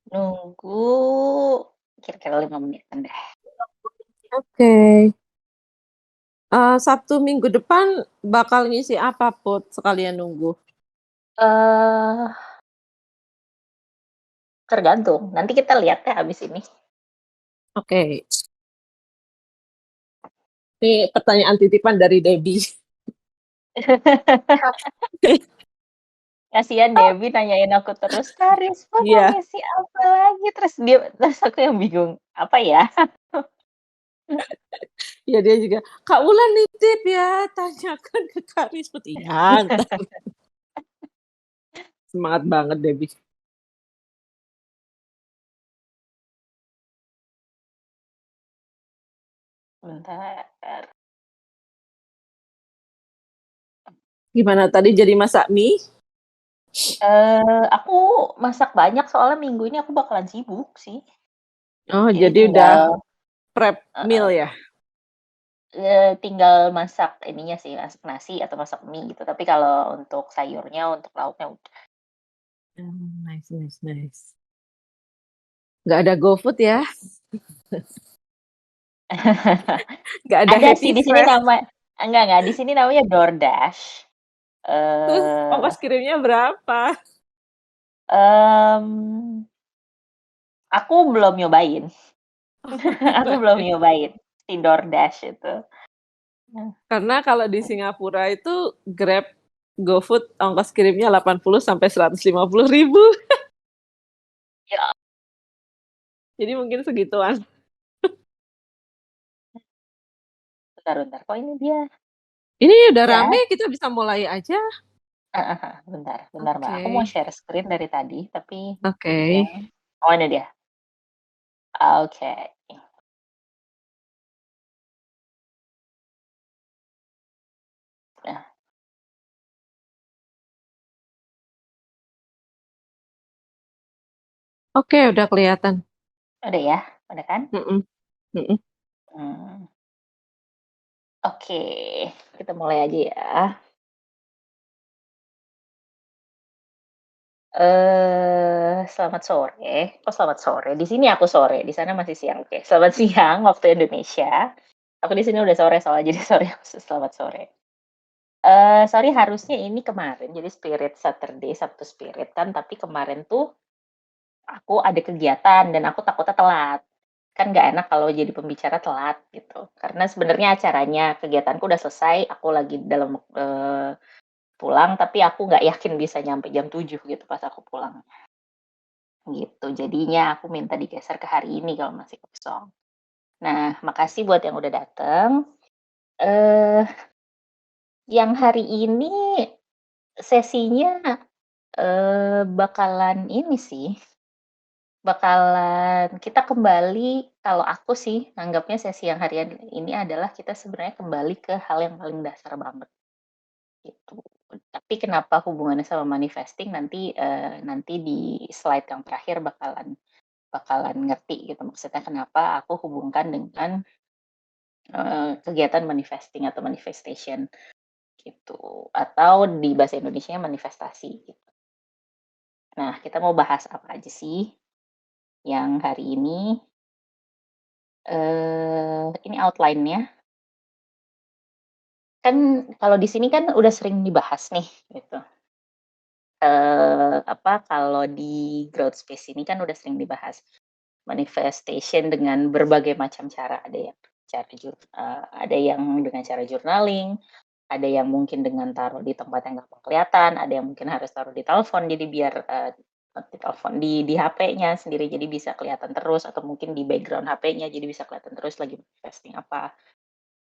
Nunggu kira-kira 5 menitan deh. Oke. Sabtu minggu depan bakal ngisi apa, Put, sekalian nunggu? Eh, Tergantung. Nanti kita lihat ya habis ini. Oke. Ini pertanyaan titipan dari Debbie. Kasihan Debbie nanyain aku terus, Karisma mau Iya, ngisi apa lagi? Terus aku yang bingung, apa ya? ya dia juga, Kak Wulan nitip ya, tanyakan ke Karisma. Iya, ntar. Semangat banget Debbie. Bentar. Gimana tadi jadi masak mie? Aku masak banyak soalnya minggu ini aku bakalan sibuk sih. Oh, Jadi jadi udah tinggal prep meal ya? tinggal masak ininya sih, masak nasi atau masak mie gitu. Tapi kalau untuk sayurnya, untuk lauknya udah. Nice, nice, nice. Nggak ada GoFood ya? Nggak ada Ada Happy sih di sini Fresh? enggak, di sini namanya DoorDash. Terus Eh, ongkos kirimnya berapa? em, aku belum nyobain. Aku belum nyobain si DoorDash itu. Karena kalau di Singapura itu Grab, GoFood ongkos kirimnya 80 sampai 150 ribu. Ya, Jadi mungkin segituan. bentar. Kok ini dia? Ini udah Ya, rame, kita bisa mulai aja. bentar Mbak. Aku mau Oke, share screen dari tadi, tapi oke. ya. Oh, ini dia. Oke. Nah, Oke, udah kelihatan. udah ya? Udah kan? Mm-mm, mm-mm. Hmm, Oke, kita mulai aja ya. Selamat sore. Kok selamat sore? Di sini aku sore, di sana masih siang. Oke, selamat siang waktu Indonesia. Aku di sini udah sore soalnya jadi sore. Selamat sore. Sorry harusnya ini kemarin, jadi Spirit Saturday, Sabtu Spirit kan, tapi kemarin tuh aku ada kegiatan dan aku takutnya telat. Kan nggak enak kalau jadi pembicara telat gitu. Karena sebenarnya acaranya, kegiatanku udah selesai, aku lagi dalam pulang, tapi aku nggak yakin bisa nyampe jam 7 gitu pas aku pulang. Gitu. Jadinya aku minta digeser ke hari ini kalau masih kosong. Nah, makasih buat yang udah datang. Eh, yang hari ini sesinya bakalan ini sih, bakalan kita kembali, kalau aku sih anggapnya sesi yang harian ini adalah kita sebenarnya kembali ke hal yang paling dasar banget gitu. Tapi kenapa hubungannya sama manifesting nanti nanti di slide yang terakhir bakalan bakalan ngerti gitu maksudnya kenapa aku hubungkan dengan kegiatan manifesting atau manifestation gitu atau di bahasa Indonesia manifestasi gitu. Nah, kita mau bahas apa aja sih yang hari ini? Ini outline-nya. Kan kalau di sini kan udah sering dibahas nih gitu. Kalau di growth space ini kan udah sering dibahas manifestation dengan berbagai macam cara. Ada yang dengan cara journaling, ada yang mungkin dengan taruh di tempat yang gampang kelihatan, ada yang mungkin harus taruh di telepon jadi biar di telepon di HP-nya sendiri jadi bisa kelihatan terus atau mungkin di background HP-nya jadi bisa kelihatan terus lagi manifesting apa.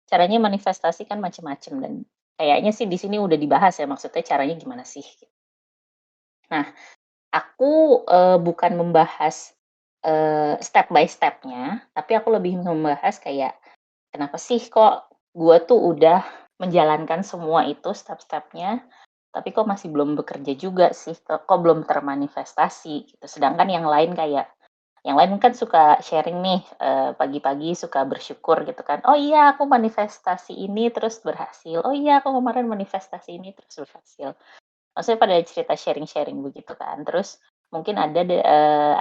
Caranya manifestasi kan macam-macam dan kayaknya sih di sini udah dibahas ya maksudnya caranya gimana sih. Nah, aku bukan membahas step by step-nya, tapi aku lebih membahas kayak kenapa sih kok gue tuh udah menjalankan semua itu step-stepnya, tapi kok masih belum bekerja juga sih, kok belum termanifestasi gitu. Sedangkan yang lain kan suka sharing nih, pagi-pagi suka bersyukur gitu kan, "Oh iya aku manifestasi ini terus berhasil, oh iya aku kemarin manifestasi ini terus berhasil." Maksudnya pada cerita sharing-sharing begitu kan. Terus mungkin ada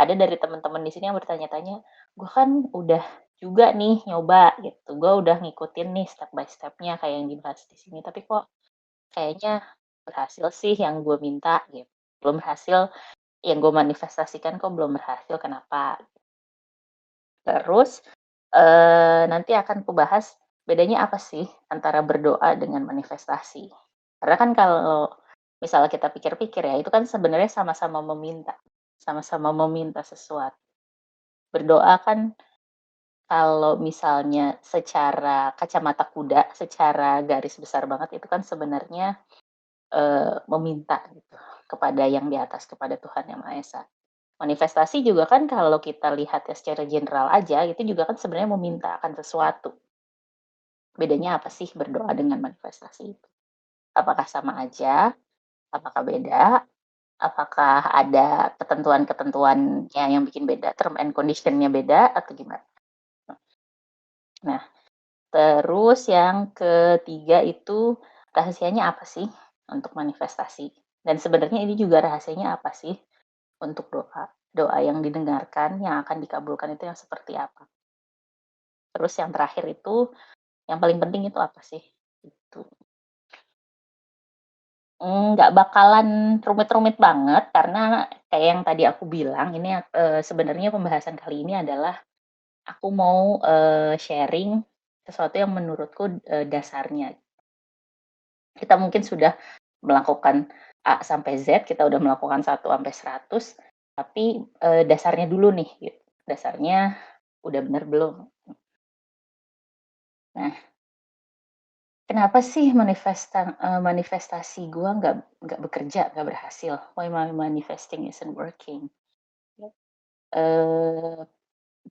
dari teman-teman di sini yang bertanya-tanya, "Gue kan udah juga nih nyoba," gitu, "gue udah ngikutin nih step by step-nya kayak yang dibahas di sini, tapi kok kayaknya berhasil sih yang gue minta," gitu. "Belum berhasil, yang gue manifestasikan kok belum berhasil, kenapa?" Terus, nanti akan kubahas bedanya apa sih antara berdoa dengan manifestasi. Karena kan kalau misalnya kita pikir-pikir ya, itu kan sebenarnya sama-sama meminta sesuatu. Berdoa kan kalau misalnya secara kacamata kuda, secara garis besar banget itu kan sebenarnya, meminta gitu kepada yang di atas, kepada Tuhan Yang Maha Esa. Manifestasi juga kan kalau kita lihat ya secara general aja, itu juga kan sebenarnya meminta akan sesuatu. Bedanya apa sih berdoa dengan manifestasi itu? Apakah sama aja? Apakah beda? Apakah ada ketentuan-ketentuannya yang bikin beda, term and condition-nya beda atau gimana? Nah, terus yang ketiga itu rahasianya apa sih untuk manifestasi? Dan sebenarnya ini juga rahasianya apa sih untuk doa? Doa yang didengarkan, yang akan dikabulkan itu yang seperti apa? Terus yang terakhir itu, yang paling penting itu apa sih? Gitu. Nggak bakalan rumit-rumit banget karena kayak yang tadi aku bilang ini, sebenarnya pembahasan kali ini adalah aku mau, sharing sesuatu yang menurutku, dasarnya. Kita mungkin sudah melakukan A sampai Z, kita udah melakukan 1 sampai 100, tapi, dasarnya dulu nih gitu, dasarnya udah bener belum? Nah, kenapa sih manifestasi gua nggak bekerja, nggak berhasil? Why my manifesting isn't working? Eee,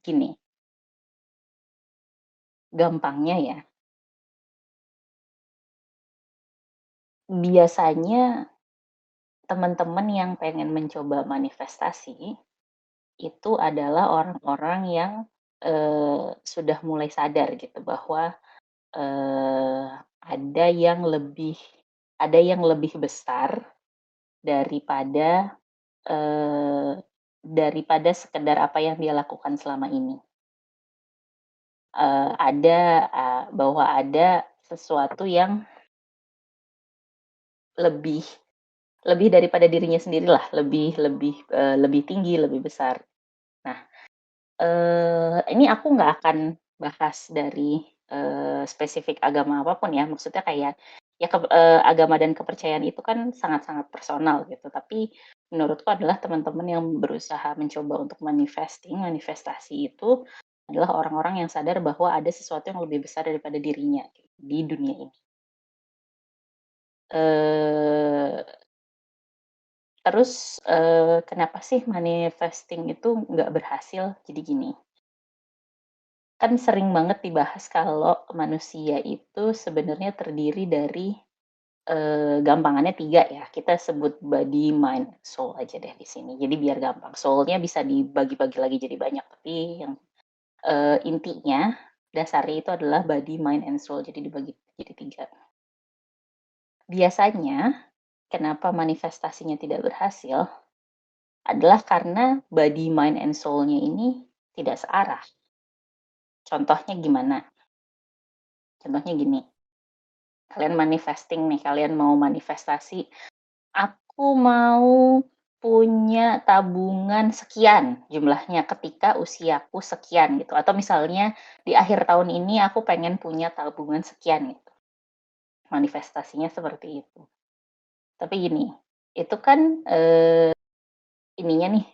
Gini, gampangnya ya, biasanya teman-teman yang pengen mencoba manifestasi, itu adalah orang-orang yang, sudah mulai sadar gitu bahwa, eee, ada yang lebih ada yang lebih besar daripada, daripada sekedar apa yang dia lakukan selama ini. Bahwa ada sesuatu yang lebih lebih daripada dirinya sendirilah, lebih lebih, lebih tinggi, lebih besar. Nah, ini aku nggak akan bahas dari, spesifik agama apapun ya, maksudnya kayak, ya agama dan kepercayaan itu kan sangat-sangat personal gitu, tapi menurutku adalah teman-teman yang berusaha mencoba untuk manifestasi itu adalah orang-orang yang sadar bahwa ada sesuatu yang lebih besar daripada dirinya di dunia ini. Eee, Terus, kenapa sih manifesting itu nggak berhasil? Jadi gini, kan sering banget dibahas kalau manusia itu sebenarnya terdiri dari, gampangannya 3 ya, kita sebut body, mind, soul aja deh di sini. Jadi biar gampang, soul-nya bisa dibagi-bagi lagi jadi banyak, tapi yang, intinya, dasarnya itu adalah body, mind, and soul, jadi dibagi jadi 3. Biasanya, kenapa manifestasinya tidak berhasil, adalah karena body, mind, and soul-nya ini tidak searah. Contohnya gimana? Contohnya gini, kalian manifesting nih, kalian mau manifestasi, "Aku mau punya tabungan sekian jumlahnya ketika usiaku sekian," gitu, atau misalnya, "Di akhir tahun ini aku pengen punya tabungan sekian," gitu. Manifestasinya seperti itu. Tapi gini, itu kan, ininya nih,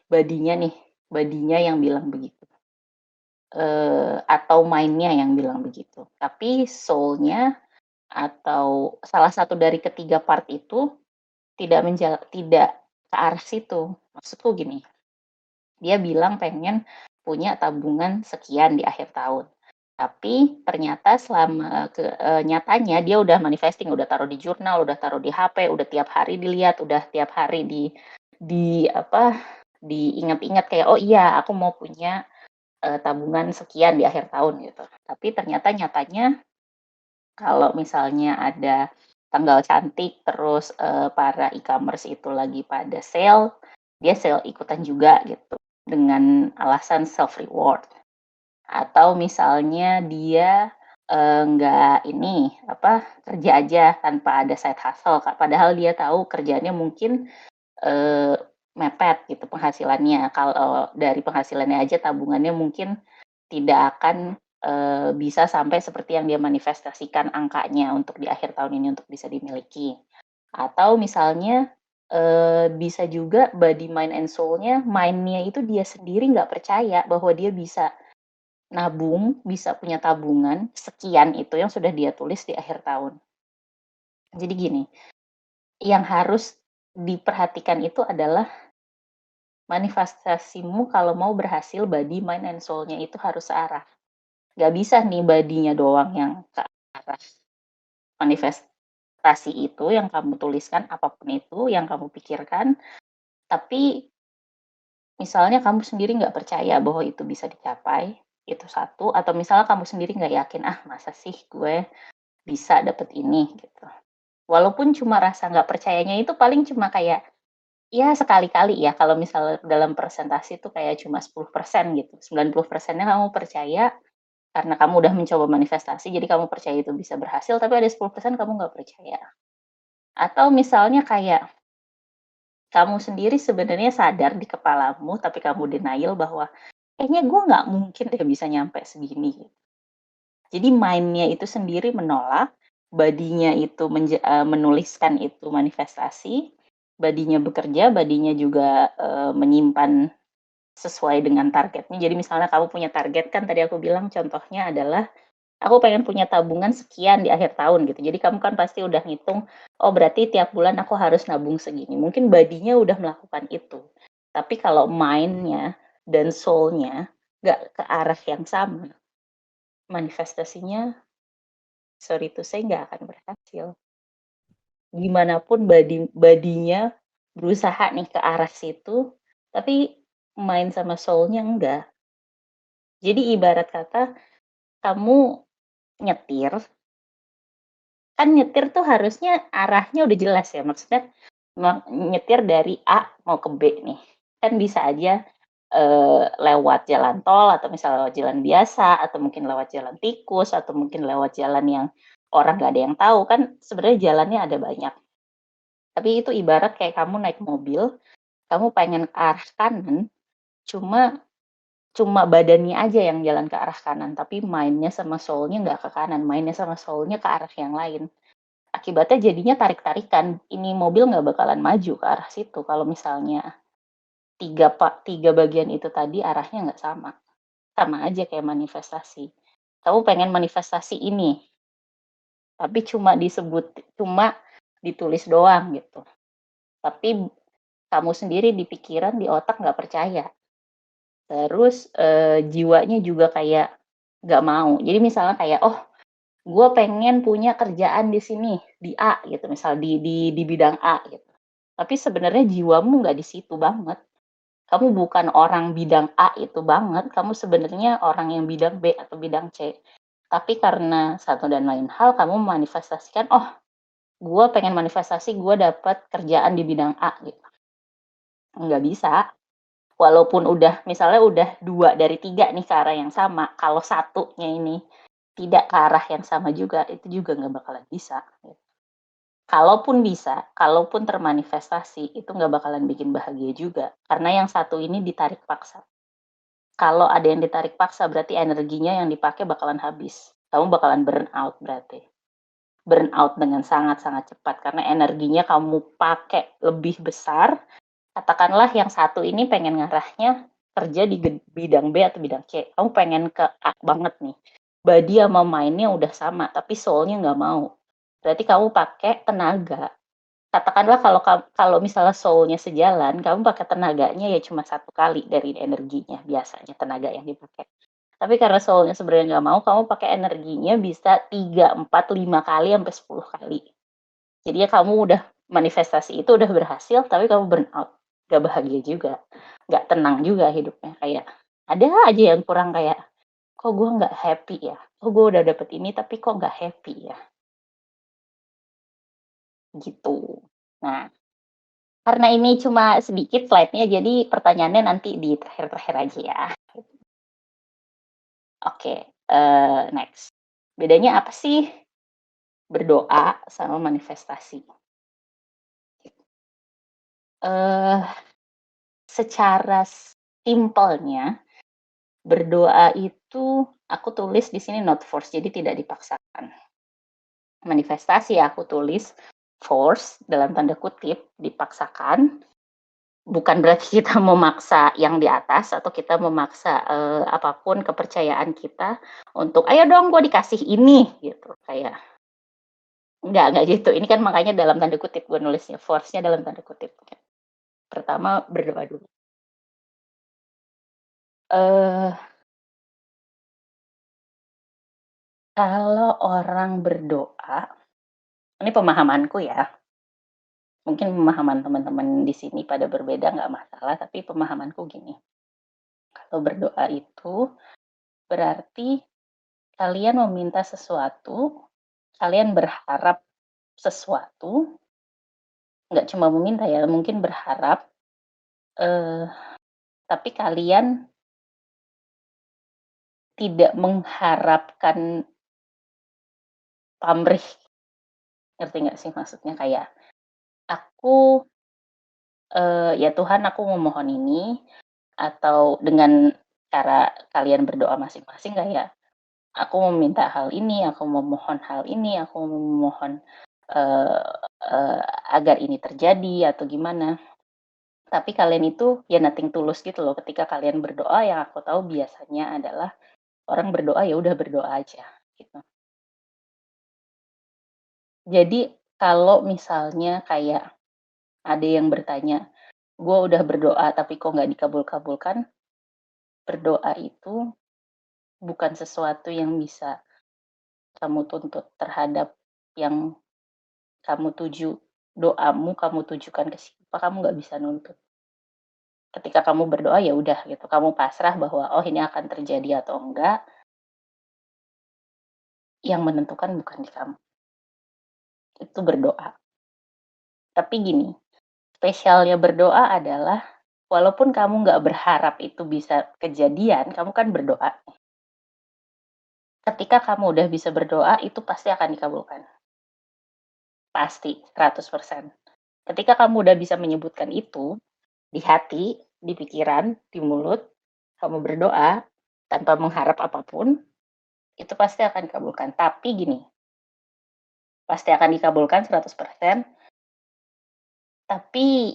body-nya yang bilang begitu. Atau mind-nya yang bilang begitu. Tapi soul-nya atau salah satu dari ketiga part itu tidak ke arah situ. Maksudku gini, dia bilang pengen punya tabungan sekian di akhir tahun. Tapi ternyata nyatanya dia udah manifesting, udah taruh di jurnal, udah taruh di HP, udah tiap hari dilihat, udah tiap hari di apa, diingat-ingat kayak, "Oh iya aku mau punya tabungan sekian di akhir tahun," gitu. Tapi ternyata nyatanya kalau misalnya ada tanggal cantik terus, para e-commerce itu lagi pada sale, dia ikutan juga gitu dengan alasan self reward. Atau misalnya dia nggak ini apa kerja aja tanpa ada side hustle, padahal dia tahu kerjaannya mungkin eh, mepet gitu penghasilannya. Kalau dari penghasilannya aja tabungannya mungkin tidak akan bisa sampai seperti yang dia manifestasikan angkanya untuk di akhir tahun ini untuk bisa dimiliki. Atau misalnya bisa juga body, mind, and soul-nya, mind-nya itu dia sendiri nggak percaya bahwa dia bisa nabung, bisa punya tabungan sekian itu yang sudah dia tulis di akhir tahun. Jadi gini, yang harus diperhatikan itu adalah manifestasimu kalau mau berhasil, body, mind, and soul-nya itu harus searah. Nggak bisa nih body-nya doang yang ke arah manifestasi itu yang kamu tuliskan, apapun itu yang kamu pikirkan, tapi misalnya kamu sendiri nggak percaya bahwa itu bisa dicapai, itu satu, atau misalnya kamu sendiri nggak yakin, ah masa sih gue bisa dapet ini gitu. Walaupun cuma rasa nggak percayanya itu paling cuma kayak, ya sekali-kali ya, kalau misalnya dalam presentasi itu kayak cuma 10% gitu, 90%-nya kamu percaya karena kamu udah mencoba manifestasi, jadi kamu percaya itu bisa berhasil, tapi ada 10% kamu nggak percaya. Atau misalnya kayak kamu sendiri sebenarnya sadar di kepalamu, tapi kamu denial bahwa kayaknya gue nggak mungkin deh bisa nyampe segini. Jadi mind-nya itu sendiri menolak, body-nya itu menuliskan itu manifestasi, body-nya bekerja, body-nya juga menyimpan sesuai dengan targetnya. Jadi misalnya kamu punya target kan tadi aku bilang contohnya adalah aku pengen punya tabungan sekian di akhir tahun gitu. Jadi kamu kan pasti udah ngitung, oh berarti tiap bulan aku harus nabung segini. Mungkin body-nya udah melakukan itu. Tapi kalau mind-nya dan soul-nya nggak ke arah yang sama, manifestasinya sorry to say nggak akan berhasil. Gimana pun body-nya berusaha nih ke arah situ, tapi mind sama soul-nya enggak. Jadi ibarat kata kamu nyetir, kan nyetir tuh harusnya arahnya udah jelas ya, maksudnya nyetir dari A mau ke B nih, kan bisa aja lewat jalan tol atau misalnya lewat jalan biasa atau mungkin lewat jalan tikus atau mungkin lewat jalan yang orang nggak ada yang tahu, kan sebenarnya jalannya ada banyak. Tapi itu ibarat kayak kamu naik mobil, kamu pengen ke arah kanan, cuma cuma badannya aja yang jalan ke arah kanan, tapi mind-nya sama soul-nya nggak ke kanan, mind-nya sama soul-nya ke arah yang lain. Akibatnya jadinya tarik-tarikan, ini mobil nggak bakalan maju ke arah situ kalau misalnya tiga bagian itu tadi arahnya nggak sama. Sama aja kayak manifestasi. Kamu pengen manifestasi ini, tapi cuma ditulis doang gitu. Tapi kamu sendiri di pikiran, di otak nggak percaya. Terus jiwanya juga kayak nggak mau. Jadi misalnya kayak, oh gue pengen punya kerjaan di sini, di A gitu, misal di bidang A gitu. Tapi sebenarnya jiwamu nggak di situ banget. Kamu bukan orang bidang A itu banget, kamu sebenarnya orang yang bidang B atau bidang C. Tapi karena satu dan lain hal, kamu manifestasikan, oh gue pengen manifestasi gue dapat kerjaan di bidang A gitu. Nggak bisa. Walaupun misalnya udah 2 dari 3 nih ke arah yang sama, kalau satunya ini tidak ke arah yang sama juga, itu juga nggak bakalan bisa. Kalaupun bisa, kalaupun termanifestasi, itu nggak bakalan bikin bahagia juga. Karena yang satu ini ditarik paksa. Kalau ada yang ditarik paksa, berarti energinya yang dipakai bakalan habis. Kamu bakalan burn out berarti. Burn out dengan sangat-sangat cepat, karena energinya kamu pakai lebih besar. Katakanlah yang satu ini pengen ngarahnya kerja di bidang B atau bidang C. Kamu pengen ke A banget nih. Body sama mind-nya udah sama, tapi soul-nya nggak mau. Berarti kamu pakai tenaga. Katakanlah kalau misalnya soul-nya sejalan, kamu pakai tenaganya ya cuma 1 kali dari energinya biasanya tenaga yang dipakai. Tapi karena soul-nya sebenarnya nggak mau, kamu pakai energinya bisa 3, 4, 5 kali sampai 10 kali. Jadinya kamu udah manifestasi itu udah berhasil, tapi kamu burn out. Nggak bahagia juga, nggak tenang juga hidupnya. Kayak ada aja yang kurang kayak, kok gue nggak happy ya? Kok gue udah dapet ini tapi kok nggak happy ya? Gitu. Nah, Karena ini cuma sedikit slide-nya, jadi pertanyaannya nanti di terakhir-terakhir aja ya. Oke, next. Bedanya apa sih berdoa sama manifestasi? Eh, secara simpelnya, berdoa itu aku tulis di sini not force, jadi tidak dipaksakan. Manifestasi aku tulis force dalam tanda kutip, dipaksakan. Bukan berarti kita memaksa yang di atas atau kita memaksa apapun kepercayaan kita untuk ayo dong gue dikasih ini gitu, kayak enggak gitu. Ini kan makanya dalam tanda kutip gue nulisnya, force-nya dalam tanda kutip. Pertama berdoa dulu. Eh kalau orang berdoa, ini pemahamanku ya. Mungkin pemahaman teman-teman di sini pada berbeda nggak masalah, tapi pemahamanku gini. Kalau berdoa itu berarti kalian meminta sesuatu, kalian berharap sesuatu, nggak cuma meminta ya, mungkin berharap, tapi kalian tidak mengharapkan pamrih, ngerti nggak sih maksudnya? Kayak aku, ya Tuhan aku memohon ini, atau dengan cara kalian berdoa masing-masing kayak, aku meminta hal ini, aku memohon hal ini, aku memohon, eee eee, agar ini terjadi atau gimana. Tapi kalian itu ya nothing tulus gitu loh ketika kalian berdoa, yang aku tahu biasanya adalah orang berdoa ya udah berdoa aja gitu. Jadi kalau misalnya kayak ada yang bertanya, "Gue udah berdoa tapi kok nggak dikabul-kabulkan?" Berdoa itu bukan sesuatu yang bisa kamu tuntut terhadap yang kamu tuju. Doamu kamu tujukan ke siapa, kamu nggak bisa nuntut. Ketika kamu berdoa ya udah gitu, kamu pasrah bahwa, oh ini akan terjadi atau enggak, yang menentukan bukan di kamu. Itu berdoa. Tapi gini, spesialnya berdoa adalah walaupun kamu nggak berharap itu bisa kejadian, kamu kan berdoa. Ketika kamu udah bisa berdoa, itu pasti akan dikabulkan. Pasti, 100%. Ketika kamu udah bisa menyebutkan itu, di hati, di pikiran, di mulut, kamu berdoa tanpa mengharap apapun, itu pasti akan dikabulkan. Tapi gini, pasti akan dikabulkan 100%, tapi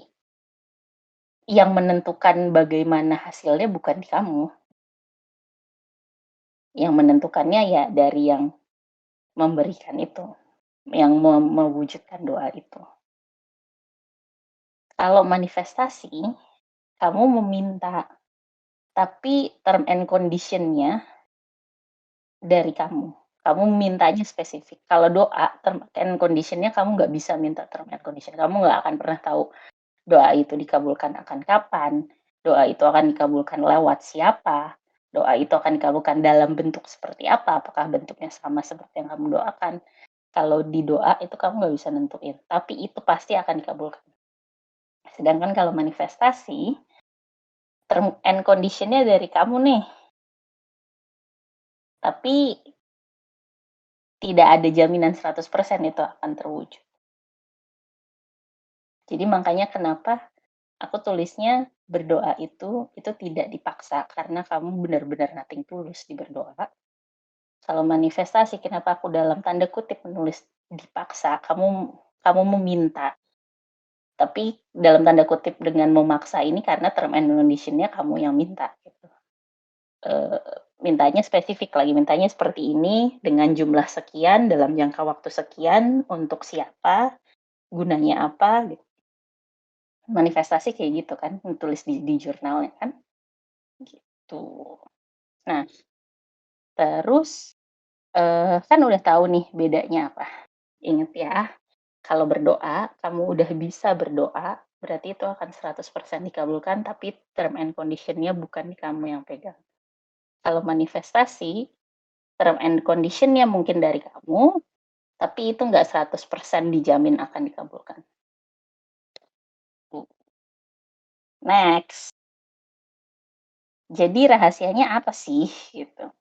yang menentukan bagaimana hasilnya bukan di kamu. Yang menentukannya ya dari yang memberikan itu, yang mewujudkan doa itu. Kalau manifestasi, kamu meminta, tapi term and condition-nya dari kamu. Kamu mintanya spesifik. Kalau doa, term and condition-nya kamu nggak bisa minta term and condition. Kamu nggak akan pernah tahu doa itu dikabulkan akan kapan, doa itu akan dikabulkan lewat siapa, doa itu akan dikabulkan dalam bentuk seperti apa, apakah bentuknya sama seperti yang kamu doakan. Kalau di doa itu kamu nggak bisa nentuin, tapi itu pasti akan dikabulkan. Sedangkan kalau manifestasi, term and condition-nya dari kamu nih. Tapi tidak ada jaminan 100% itu akan terwujud. Jadi makanya kenapa aku tulisnya berdoa itu tidak dipaksa karena kamu benar-benar nothing tulus di berdoa. Kalau manifestasi kenapa aku dalam tanda kutip menulis dipaksa, kamu kamu meminta. Tapi dalam tanda kutip dengan memaksa ini karena term and condition-nya kamu yang minta gitu. Mintanya spesifik lagi, mintanya seperti ini dengan jumlah sekian dalam jangka waktu sekian untuk siapa, gunanya apa gitu. Manifestasi kayak gitu kan, tulis di jurnalnya kan, gitu. Nah, terus, kan udah tahu nih bedanya apa. Ingat ya, kalau berdoa, kamu udah bisa berdoa, berarti itu akan 100% dikabulkan, tapi term and condition-nya bukan kamu yang pegang. Kalau manifestasi, term and condition-nya mungkin dari kamu, tapi itu nggak 100% dijamin akan dikabulkan. Next. Jadi rahasianya apa sih gitu?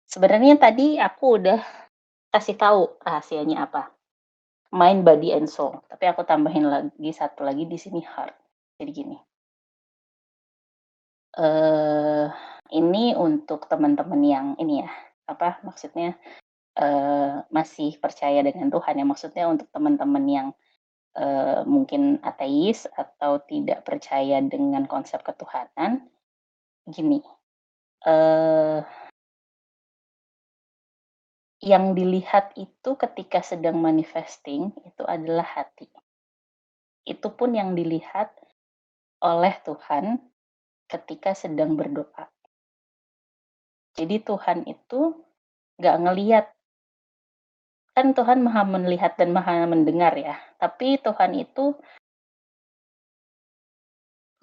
Sebenarnya tadi aku udah kasih tahu rahasianya apa. Mind, body, and soul. Tapi aku tambahin lagi satu lagi di sini heart. Jadi gini. Ini untuk teman-teman yang ini ya, apa maksudnya masih percaya dengan Tuhan ya. Maksudnya untuk teman-teman yang mungkin ateis atau tidak percaya dengan konsep ketuhanan, gini. Yang dilihat itu ketika sedang manifesting itu adalah hati. Itu pun yang dilihat oleh Tuhan ketika sedang berdoa. Jadi Tuhan itu nggak ngelihat, kan Tuhan maha melihat dan maha mendengar ya. Tapi Tuhan itu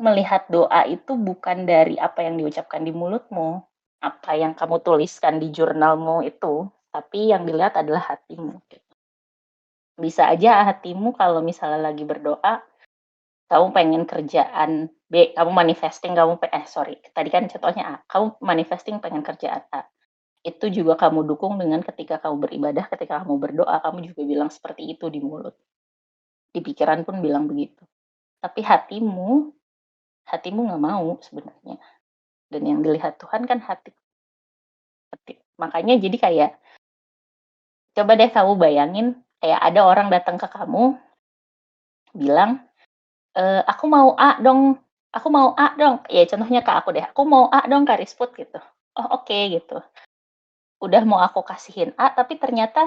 melihat doa itu bukan dari apa yang diucapkan di mulutmu, apa yang kamu tuliskan di jurnalmu itu, tapi yang dilihat adalah hatimu. Bisa aja hatimu kalau misalnya lagi berdoa, kamu pengen kerjaan B, kamu manifesting tadi kan contohnya A, kamu manifesting pengen kerjaan A. Itu juga kamu dukung dengan ketika kamu beribadah, ketika kamu berdoa, kamu juga bilang seperti itu di mulut. Di pikiran pun bilang begitu. Tapi hatimu nggak mau sebenarnya. Dan yang dilihat Tuhan kan hati. Makanya jadi kayak, coba deh kamu bayangin, kayak ada orang datang ke kamu, bilang, aku mau A dong, ya contohnya ke aku deh, aku mau A dong Karis Food gitu. Oh oke gitu. Udah mau aku kasihin A, tapi ternyata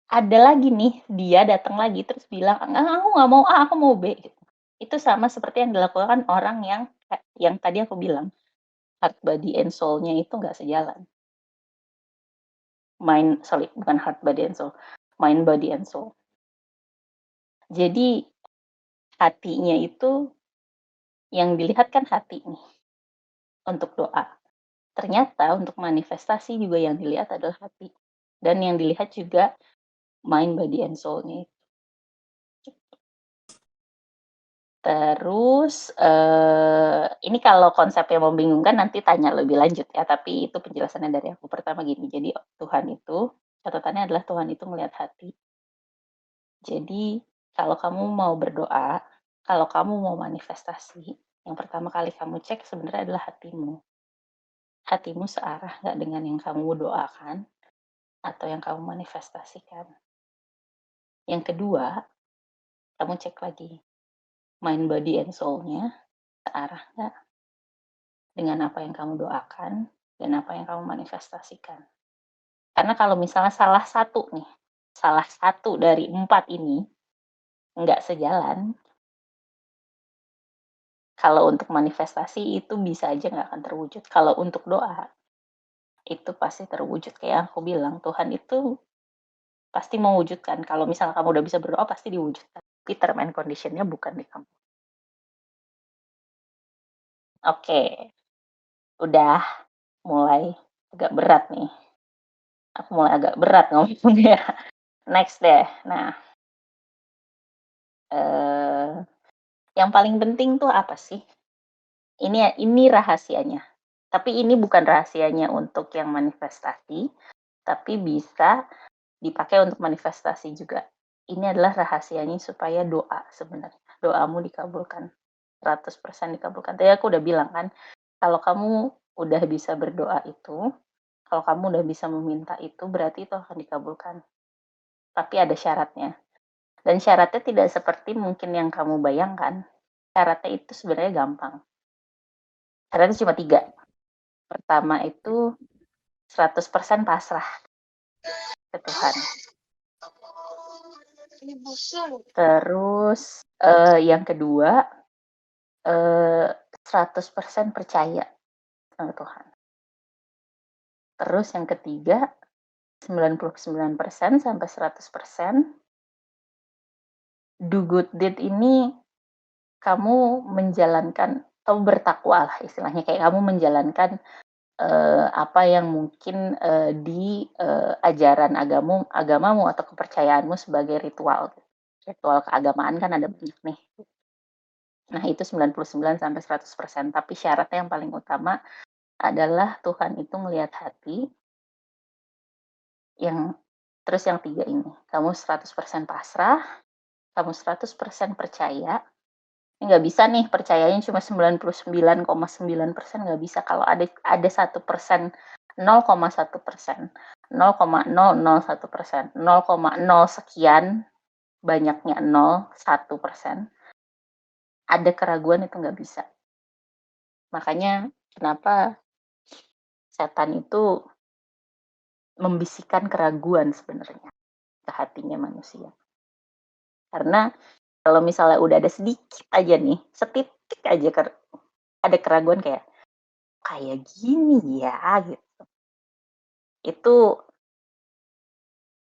ada lagi nih, dia datang lagi terus bilang, aku nggak mau A, aku mau B gitu. Itu sama seperti yang dilakukan orang yang tadi aku bilang, heart, body, and soul-nya itu nggak sejalan. Bukan heart, body, and soul. Mind, body, and soul. Jadi hatinya itu, yang dilihat kan hati nih, untuk doa. Ternyata untuk manifestasi juga yang dilihat adalah hati. Dan yang dilihat juga mind, body, and soul-nya. Terus, ini kalau konsepnya membingungkan nanti tanya lebih lanjut ya, tapi itu penjelasannya dari aku. Pertama gini, jadi Tuhan itu, catatannya adalah Tuhan itu melihat hati. Jadi kalau kamu mau berdoa, kalau kamu mau manifestasi, yang pertama kali kamu cek sebenarnya adalah hatimu. Hatimu searah nggak dengan yang kamu doakan atau yang kamu manifestasikan. Yang kedua, kamu cek lagi mind, body, and soul-nya searah nggak dengan apa yang kamu doakan dan apa yang kamu manifestasikan. Karena kalau misalnya salah satu dari 4 ini nggak sejalan, kalau untuk manifestasi itu bisa aja nggak akan terwujud. Kalau untuk doa, itu pasti terwujud. Kayak aku bilang, Tuhan itu pasti mewujudkan. Kalau misalnya kamu udah bisa berdoa, pasti diwujudkan. Tapi term and condition-nya bukan di kamu. Oke, udah mulai agak berat nih. Aku mulai agak berat ngomongnya. Next deh. Nah, yang paling penting tuh apa sih? Ini rahasianya. Tapi ini bukan rahasianya untuk yang manifestasi, tapi bisa dipakai untuk manifestasi juga. Ini adalah rahasianya supaya doa sebenarnya. Doamu dikabulkan. 100% dikabulkan. Tadi aku udah bilang kan, kalau kamu udah bisa berdoa itu, kalau kamu udah bisa meminta itu, berarti itu akan dikabulkan. Tapi ada syaratnya. Dan syaratnya tidak seperti mungkin yang kamu bayangkan. Syaratnya itu sebenarnya gampang. Syaratnya cuma 3. Pertama itu 100% pasrah ke Tuhan. Terus yang kedua 100% percaya sama Tuhan. Terus yang ketiga 99% sampai 100% do good deed ini kamu menjalankan atau bertakwa lah istilahnya, kayak kamu menjalankan apa yang mungkin di ajaran agamamu atau kepercayaanmu sebagai ritual keagamaan kan ada banyak nih. Nah, itu 99-100%, tapi syaratnya yang paling utama adalah Tuhan itu ngelihat hati. Terus yang 3 ini, kamu 100% pasrah, kamu 100% percaya. Ini nggak bisa nih percayanya cuma 99,9%, nggak bisa. Kalau ada 1%, 0,1%, 0,001%, 0,0 sekian, banyaknya 1%, ada keraguan, itu nggak bisa. Makanya kenapa setan itu membisikkan keraguan sebenarnya ke hatinya manusia. Karena kalau misalnya udah ada sedikit aja nih, setitik aja ada keraguan kayak gini ya gitu. Itu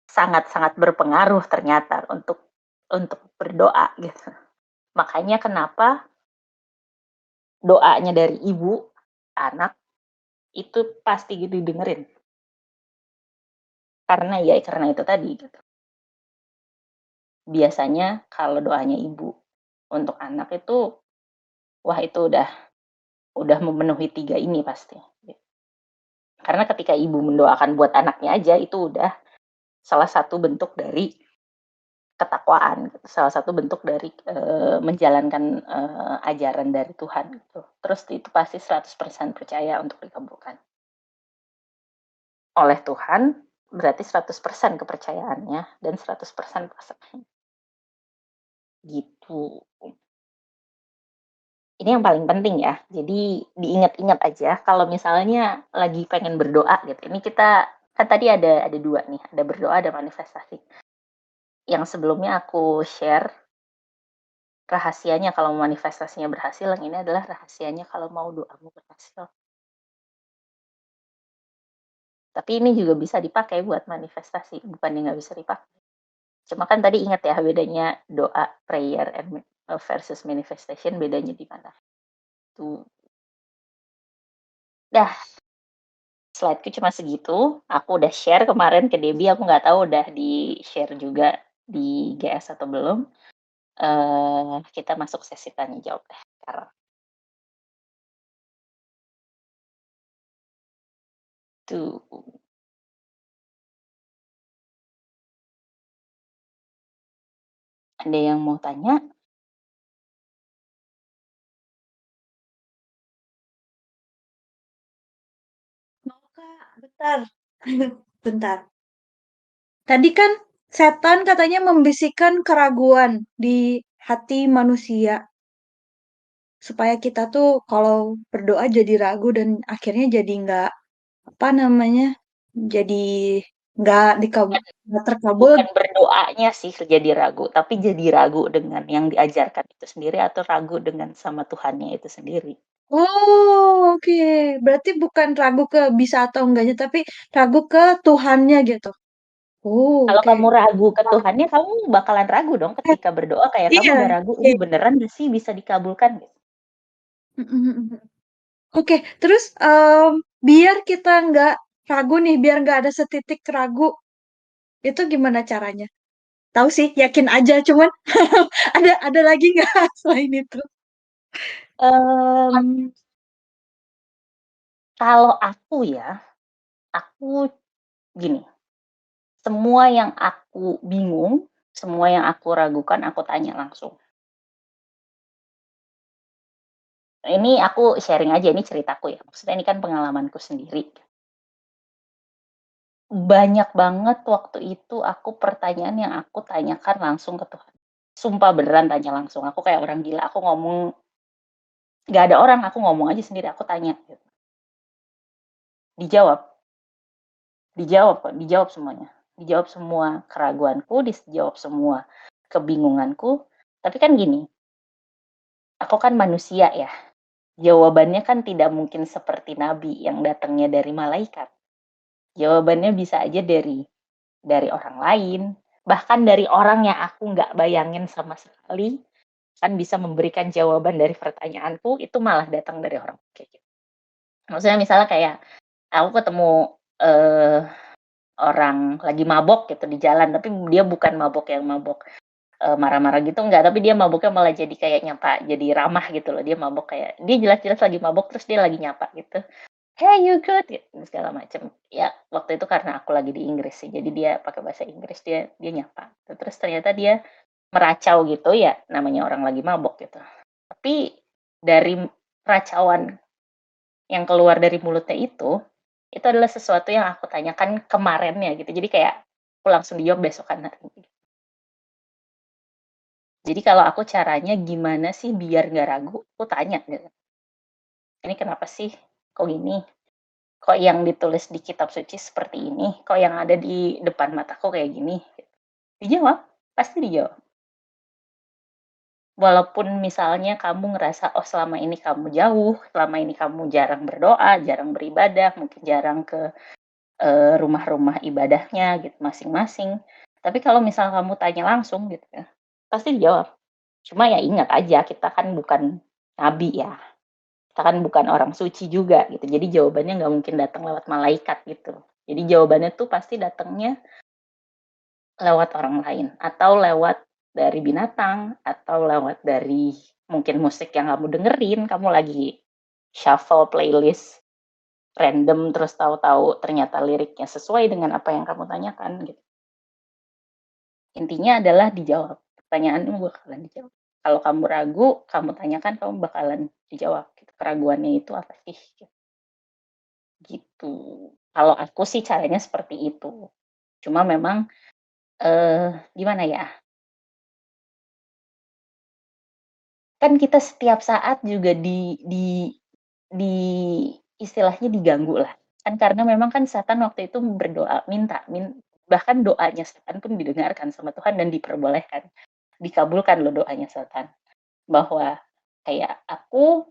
sangat-sangat berpengaruh ternyata untuk berdoa gitu. Makanya kenapa doanya dari ibu, anak itu pasti didengerin. Karena itu tadi gitu. Biasanya kalau doanya ibu untuk anak itu, wah itu udah memenuhi 3 ini pasti. Karena ketika ibu mendoakan buat anaknya aja, itu udah salah satu bentuk dari ketakwaan, salah satu bentuk dari menjalankan ajaran dari Tuhan gitu. Terus itu pasti 100% percaya untuk dikabulkan oleh Tuhan, berarti 100% kepercayaannya dan 100% pasrahnya. Gitu. Ini yang paling penting ya. Jadi diingat-ingat aja kalau misalnya lagi pengen berdoa gitu. Ini kita kan tadi ada 2 nih, ada berdoa, ada manifestasi. Yang sebelumnya aku share rahasianya kalau manifestasinya berhasil, yang ini adalah rahasianya kalau mau doamu berhasil. Tapi ini juga bisa dipakai buat manifestasi, bukannya nggak bisa dipakai. Cuma kan tadi ingat ya bedanya doa, prayer, versus manifestation, bedanya di mana. Tuh. Dah, slide-ku cuma segitu. Aku udah share kemarin ke Debbie, aku nggak tahu udah di-share juga di GS atau belum. Kita masuk sesi tanya jawab deh sekarang. Tuh. Ada yang mau tanya? Mau Kak, bentar. Bentar. Tadi kan setan katanya membisikkan keraguan di hati manusia. Supaya kita tuh kalau berdoa jadi ragu dan akhirnya jadi nggak, apa namanya, jadi nggak terkabul. Bukan berdoanya sih jadi ragu, tapi jadi ragu dengan yang diajarkan itu sendiri atau ragu dengan sama Tuhannya itu sendiri. Oh, oke. Berarti bukan ragu ke bisa atau enggaknya, tapi ragu ke Tuhannya gitu. Oh, Kalau oke. kamu ragu ke Tuhannya, kamu bakalan ragu dong Eh, ketika berdoa, kayak kamu iya, udah ragu, oke. ini beneran gak sih bisa dikabulkan gitu. Oke, terus biar kita nggak ragu nih, biar nggak ada setitik ragu, itu gimana caranya? Tahu sih, yakin aja, cuman ada lagi nggak selain itu? Um, Kalau aku gini, semua yang aku bingung, semua yang aku ragukan, aku tanya langsung. Ini aku sharing aja, ini ceritaku ya. Maksudnya ini kan pengalamanku sendiri. Banyak banget waktu itu aku pertanyaan yang aku tanyakan langsung ke Tuhan. Sumpah beneran tanya langsung. Aku kayak orang gila, aku ngomong, nggak ada orang, aku ngomong aja sendiri, aku tanya. Gitu. Dijawab. Dijawab semuanya. Dijawab semua keraguanku, dijawab semua kebingunganku. Tapi kan gini, aku kan manusia ya. Jawabannya kan tidak mungkin seperti nabi yang datangnya dari malaikat. Jawabannya bisa aja dari orang lain, bahkan dari orang yang aku nggak bayangin sama sekali, kan bisa memberikan jawaban dari pertanyaanku, itu malah datang dari orang kayak gitu. Maksudnya misalnya kayak aku ketemu orang lagi mabok gitu di jalan, tapi dia bukan mabok yang mabok marah-marah gitu enggak, tapi dia mabuknya malah jadi kayak nyapa, jadi ramah gitu loh. Dia mabuk kayak dia jelas-jelas lagi mabuk terus dia lagi nyapa gitu. "Hey, you good?" Gitu, segala macem. Ya, waktu itu karena aku lagi di Inggris sih, jadi dia pakai bahasa Inggris, dia nyapa. Terus ternyata dia meracau gitu, ya namanya orang lagi mabuk gitu. Tapi dari racauan yang keluar dari mulutnya itu adalah sesuatu yang aku tanyakan kemarinnya gitu. Jadi kayak aku langsung dijawab besokan hari. Jadi kalau aku caranya gimana sih biar nggak ragu, aku tanya gitu. Ini kenapa sih? Kok gini? Kok yang ditulis di kitab suci seperti ini? Kok yang ada di depan mataku kayak gini? Dijawab, pasti dijawab. Walaupun misalnya kamu ngerasa, oh selama ini kamu jauh, selama ini kamu jarang berdoa, jarang beribadah, mungkin jarang ke rumah-rumah ibadahnya gitu masing-masing. Tapi kalau misal kamu tanya langsung gitu ya, pasti dijawab. Cuma ya ingat aja kita kan bukan nabi ya. Kita kan bukan orang suci juga gitu. Jadi jawabannya nggak mungkin datang lewat malaikat gitu. Jadi jawabannya tuh pasti datangnya lewat orang lain atau lewat dari binatang atau lewat dari mungkin musik yang kamu dengerin, kamu lagi shuffle playlist random terus tahu-tahu ternyata liriknya sesuai dengan apa yang kamu tanyakan gitu. Intinya adalah dijawab. Pertanyaanmu bakalan dijawab. Kalau kamu ragu, kamu tanyakan, kamu bakalan dijawab. Gitu. Keraguannya itu apa sih? Gitu. Kalau aku sih caranya seperti itu. Cuma memang gimana ya? Kan kita setiap saat juga di istilahnya diganggu lah. Kan karena memang kan setan waktu itu berdoa bahkan doanya setan pun didengarkan sama Tuhan dan diperbolehkan. Dikabulkan loh doanya setan. Bahwa kayak aku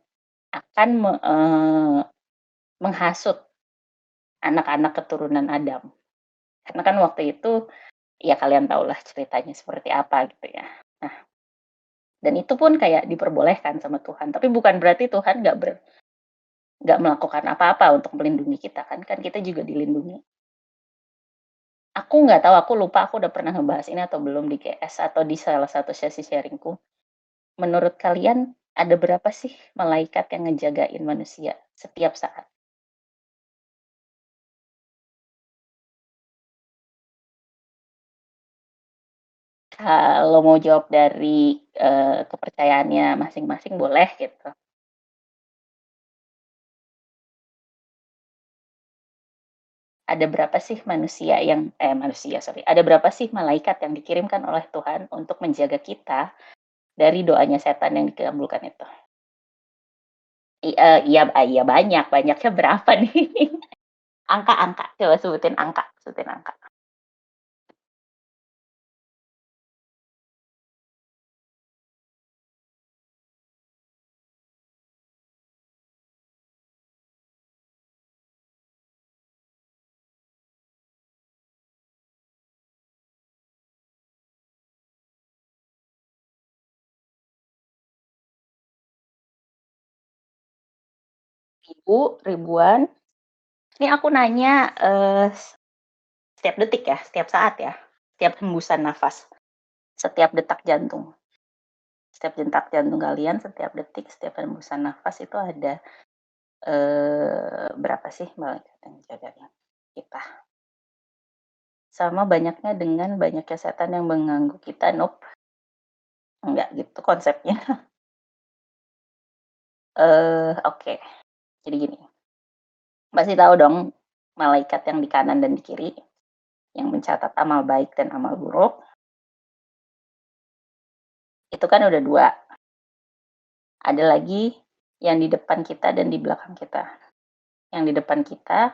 akan menghasut anak-anak keturunan Adam. Karena kan waktu itu ya kalian tahulah ceritanya seperti apa gitu ya. Nah, dan itu pun kayak diperbolehkan sama Tuhan. Tapi bukan berarti Tuhan nggak melakukan apa-apa untuk melindungi kita kan kita juga dilindungi. Aku nggak tahu, aku lupa aku udah pernah ngebahas ini atau belum di GS atau di salah satu sesi sharingku. Menurut kalian ada berapa sih malaikat yang ngejagain manusia setiap saat? Kalau mau jawab dari kepercayaannya masing-masing boleh gitu. Ada berapa sih ada berapa sih malaikat yang dikirimkan oleh Tuhan untuk menjaga kita dari doanya setan yang dikabulkan itu? Iya banyak, banyaknya berapa nih? Angka, coba sebutin angka. 1000, ribuan. Ini aku nanya setiap detik ya, setiap saat ya, setiap hembusan nafas, setiap detak jantung. Setiap detak jantung kalian, setiap detik, setiap hembusan nafas itu ada berapa sih malaikat yang jagain kita? Sama banyaknya dengan banyaknya setan yang mengganggu kita, nope. Enggak gitu konsepnya. Oke. Jadi gini, pasti tahu dong malaikat yang di kanan dan di kiri yang mencatat amal baik dan amal buruk. Itu kan udah 2. Ada lagi yang di depan kita dan di belakang kita. Yang di depan kita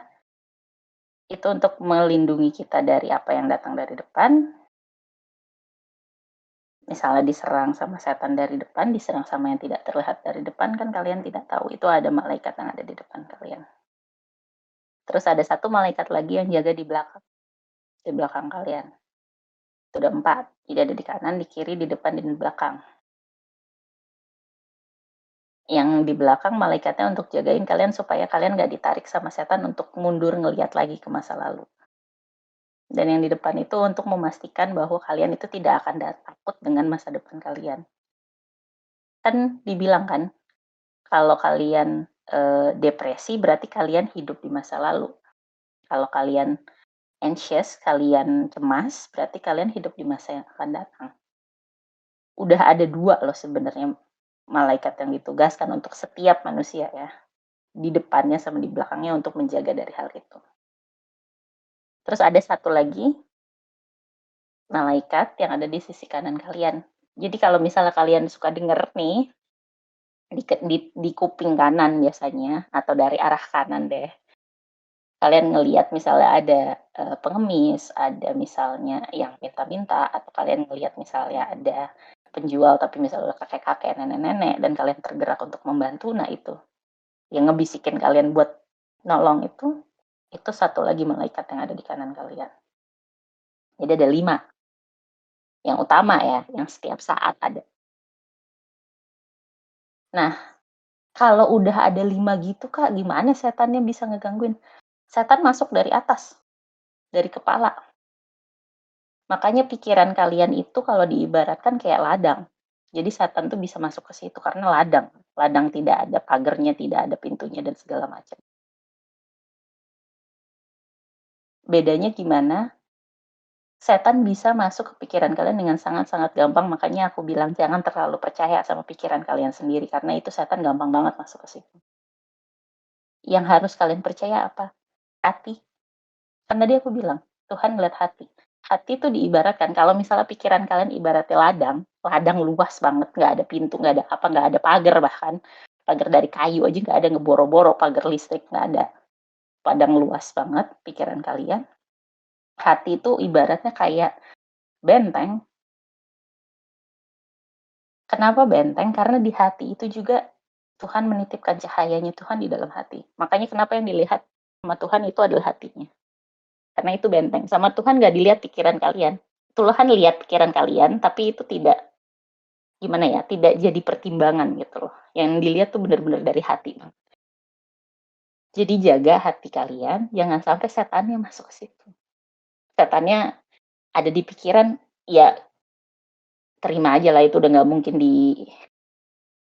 itu untuk melindungi kita dari apa yang datang dari depan. Misalnya diserang sama setan dari depan, diserang sama yang tidak terlihat dari depan, kan kalian tidak tahu itu ada malaikat yang ada di depan kalian. Terus ada satu malaikat lagi yang jaga di belakang kalian. Itu udah 4. Jadi ada di kanan, di kiri, di depan, dan di belakang. Yang di belakang malaikatnya untuk jagain kalian supaya kalian gak ditarik sama setan untuk mundur ngelihat lagi ke masa lalu. Dan yang di depan itu untuk memastikan bahwa kalian itu tidak akan takut dengan masa depan kalian. Kan dibilang kan, kalau kalian depresi berarti kalian hidup di masa lalu. Kalau kalian anxious, kalian cemas, berarti kalian hidup di masa yang akan datang. Udah ada 2 loh sebenarnya malaikat yang ditugaskan untuk setiap manusia ya. Di depannya sama di belakangnya untuk menjaga dari hal itu. Terus ada satu lagi malaikat yang ada di sisi kanan kalian. Jadi kalau misalnya kalian suka denger nih di kuping kanan biasanya atau dari arah kanan deh. Kalian ngelihat misalnya ada pengemis, ada misalnya yang minta-minta, atau kalian ngelihat misalnya ada penjual tapi misalnya udah kakek-kakek, nenek-nenek, dan kalian tergerak untuk membantu, nah itu yang ngebisikin kalian buat nolong itu satu lagi malaikat yang ada di kanan kalian. Jadi ada 5 yang utama ya, yang setiap saat ada. Nah, kalau udah ada 5 gitu Kak, gimana setannya bisa ngegangguin? Setan masuk dari atas, dari kepala. Makanya pikiran kalian itu kalau diibaratkan kayak ladang. Jadi setan tuh bisa masuk ke situ karena ladang. Ladang tidak ada pagernya, tidak ada pintunya dan segala macam. Bedanya gimana? Setan bisa masuk ke pikiran kalian dengan sangat-sangat gampang, makanya aku bilang jangan terlalu percaya sama pikiran kalian sendiri karena itu setan gampang banget masuk ke situ. Yang harus kalian percaya apa? Hati. Kan tadi aku bilang, Tuhan ngeliat hati. Hati itu diibaratkan, kalau misalnya pikiran kalian ibaratnya ladang luas banget, nggak ada pintu, nggak ada apa, nggak ada pagar bahkan. Pagar dari kayu aja nggak ada, ngeboro-boro, pagar listrik nggak ada. Padang luas banget pikiran kalian. Hati itu ibaratnya kayak benteng. Kenapa benteng? Karena di hati itu juga Tuhan menitipkan cahayanya Tuhan di dalam hati. Makanya kenapa yang dilihat sama Tuhan itu adalah hatinya. Karena itu benteng. Sama Tuhan nggak dilihat pikiran kalian. Tuhan lihat pikiran kalian, tapi itu tidak, gimana ya, tidak jadi pertimbangan gitu loh. Yang dilihat tuh benar-benar dari hati. Jadi jaga hati kalian, jangan sampai setannya masuk ke situ. Setannya ada di pikiran, ya terima aja lah, itu udah nggak mungkin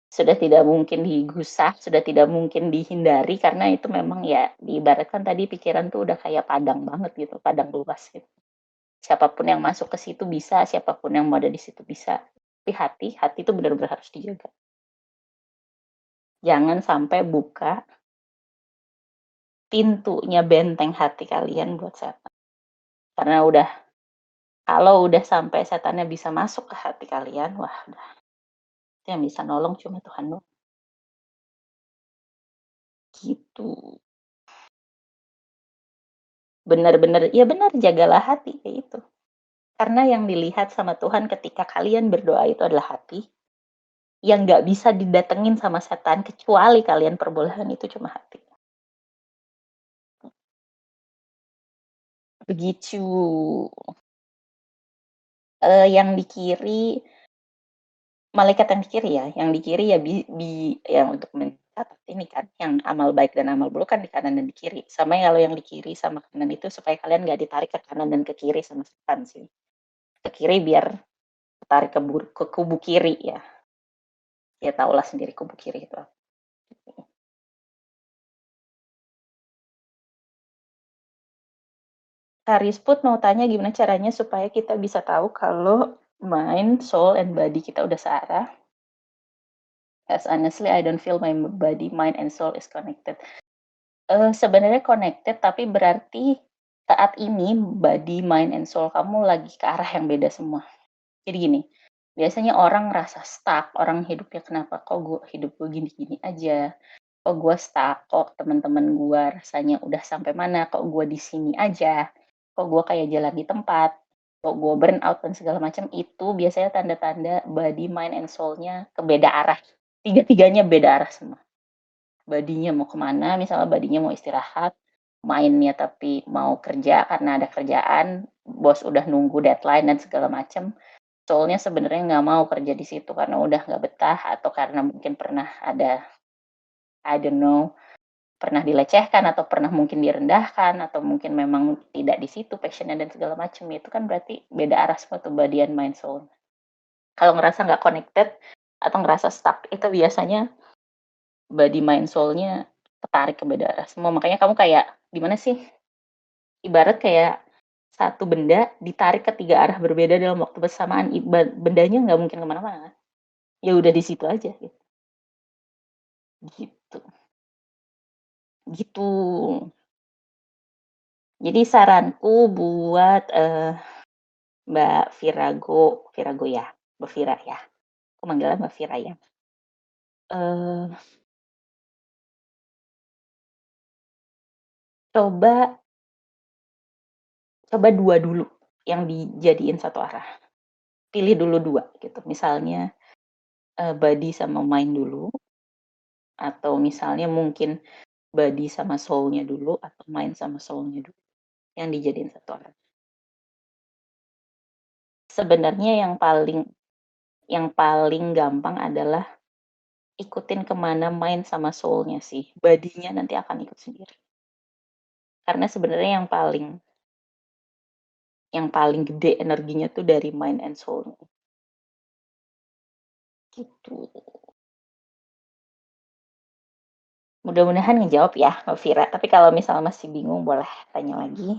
sudah tidak mungkin digusah, sudah tidak mungkin dihindari, karena itu memang ya diibaratkan tadi pikiran tuh udah kayak padang banget gitu, padang luas gitu. Siapapun yang masuk ke situ bisa, siapapun yang mau ada di situ bisa. Tapi hati itu benar-benar harus dijaga. Jangan sampai buka pintunya benteng hati kalian buat setan. Karena kalau udah sampai setannya bisa masuk ke hati kalian, wah udah. Yang bisa nolong cuma Tuhan doang. Gitu. Benar-benar, ya benar, jagalah hati kayak itu. Karena yang dilihat sama Tuhan ketika kalian berdoa itu adalah hati. Yang nggak bisa didatengin sama setan kecuali kalian perbolehkan itu cuma hati. Begitu. Yang di kiri, malaikat yang di kiri ya, yang di kiri ya yang untuk mencatat ini kan, yang amal baik dan amal buruk kan di kanan dan di kiri. Sama kalau yang di kiri sama kanan itu supaya kalian nggak ditarik ke kanan dan ke kiri sama setan sih. Ke kiri biar tarik ke kubu kiri ya. Ya tahulah sendiri kubu kiri itu. Karisput mau tanya gimana caranya supaya kita bisa tahu kalau mind, soul, and body kita udah searah. As honestly, I don't feel my body, mind, and soul is connected. Sebenarnya connected, tapi berarti saat ini body, mind, and soul kamu lagi ke arah yang beda semua. Jadi gini, biasanya orang ngerasa stuck, orang hidupnya kenapa kok hidup gue gini-gini aja, kok gue stuck, kok teman-teman gue rasanya udah sampai mana, kok gue di sini aja, kok gue kayak jalan di tempat, kok gue burn out dan segala macam. Itu biasanya tanda-tanda body, mind, and soul-nya ke beda arah. Tiga-tiganya beda arah semua. Badinya mau kemana, misalnya badinya mau istirahat, mindnya tapi mau kerja karena ada kerjaan, bos udah nunggu deadline dan segala macam. Soalnya sebenarnya nggak mau kerja di situ karena udah nggak betah atau karena mungkin pernah ada, I don't know, pernah dilecehkan atau pernah mungkin direndahkan atau mungkin memang tidak di situ passion dan segala macam, itu kan berarti beda arah semua tuh body and mind soul. Kalau ngerasa nggak connected atau ngerasa stuck, itu biasanya body mind soul-nya tertarik ke beda arah semua. Makanya kamu kayak gimana sih? Ibarat kayak satu benda ditarik ke 3 arah berbeda dalam waktu bersamaan, bendanya nggak mungkin kemana-mana. Ya udah di situ aja gitu. Gitu. Gitu. Jadi saranku buat, Mbak Virago ya? Mbak Vira ya? Aku manggilnya Mbak Vira ya. Eee, coba 2 dulu yang dijadiin satu arah. Pilih dulu 2 gitu. Misalnya, body sama mind dulu, atau misalnya mungkin body sama soul-nya dulu, atau mind sama soul-nya dulu, yang dijadiin satu arah. Sebenarnya yang paling gampang adalah ikutin kemana mind sama soul-nya sih, body-nya nanti akan ikut sendiri. Karena sebenarnya yang paling gede energinya tuh dari mind and soul-nya. Gitu. Mudah-mudahan ngejawab ya, Mbak Vira. Tapi kalau misal masih bingung boleh tanya lagi.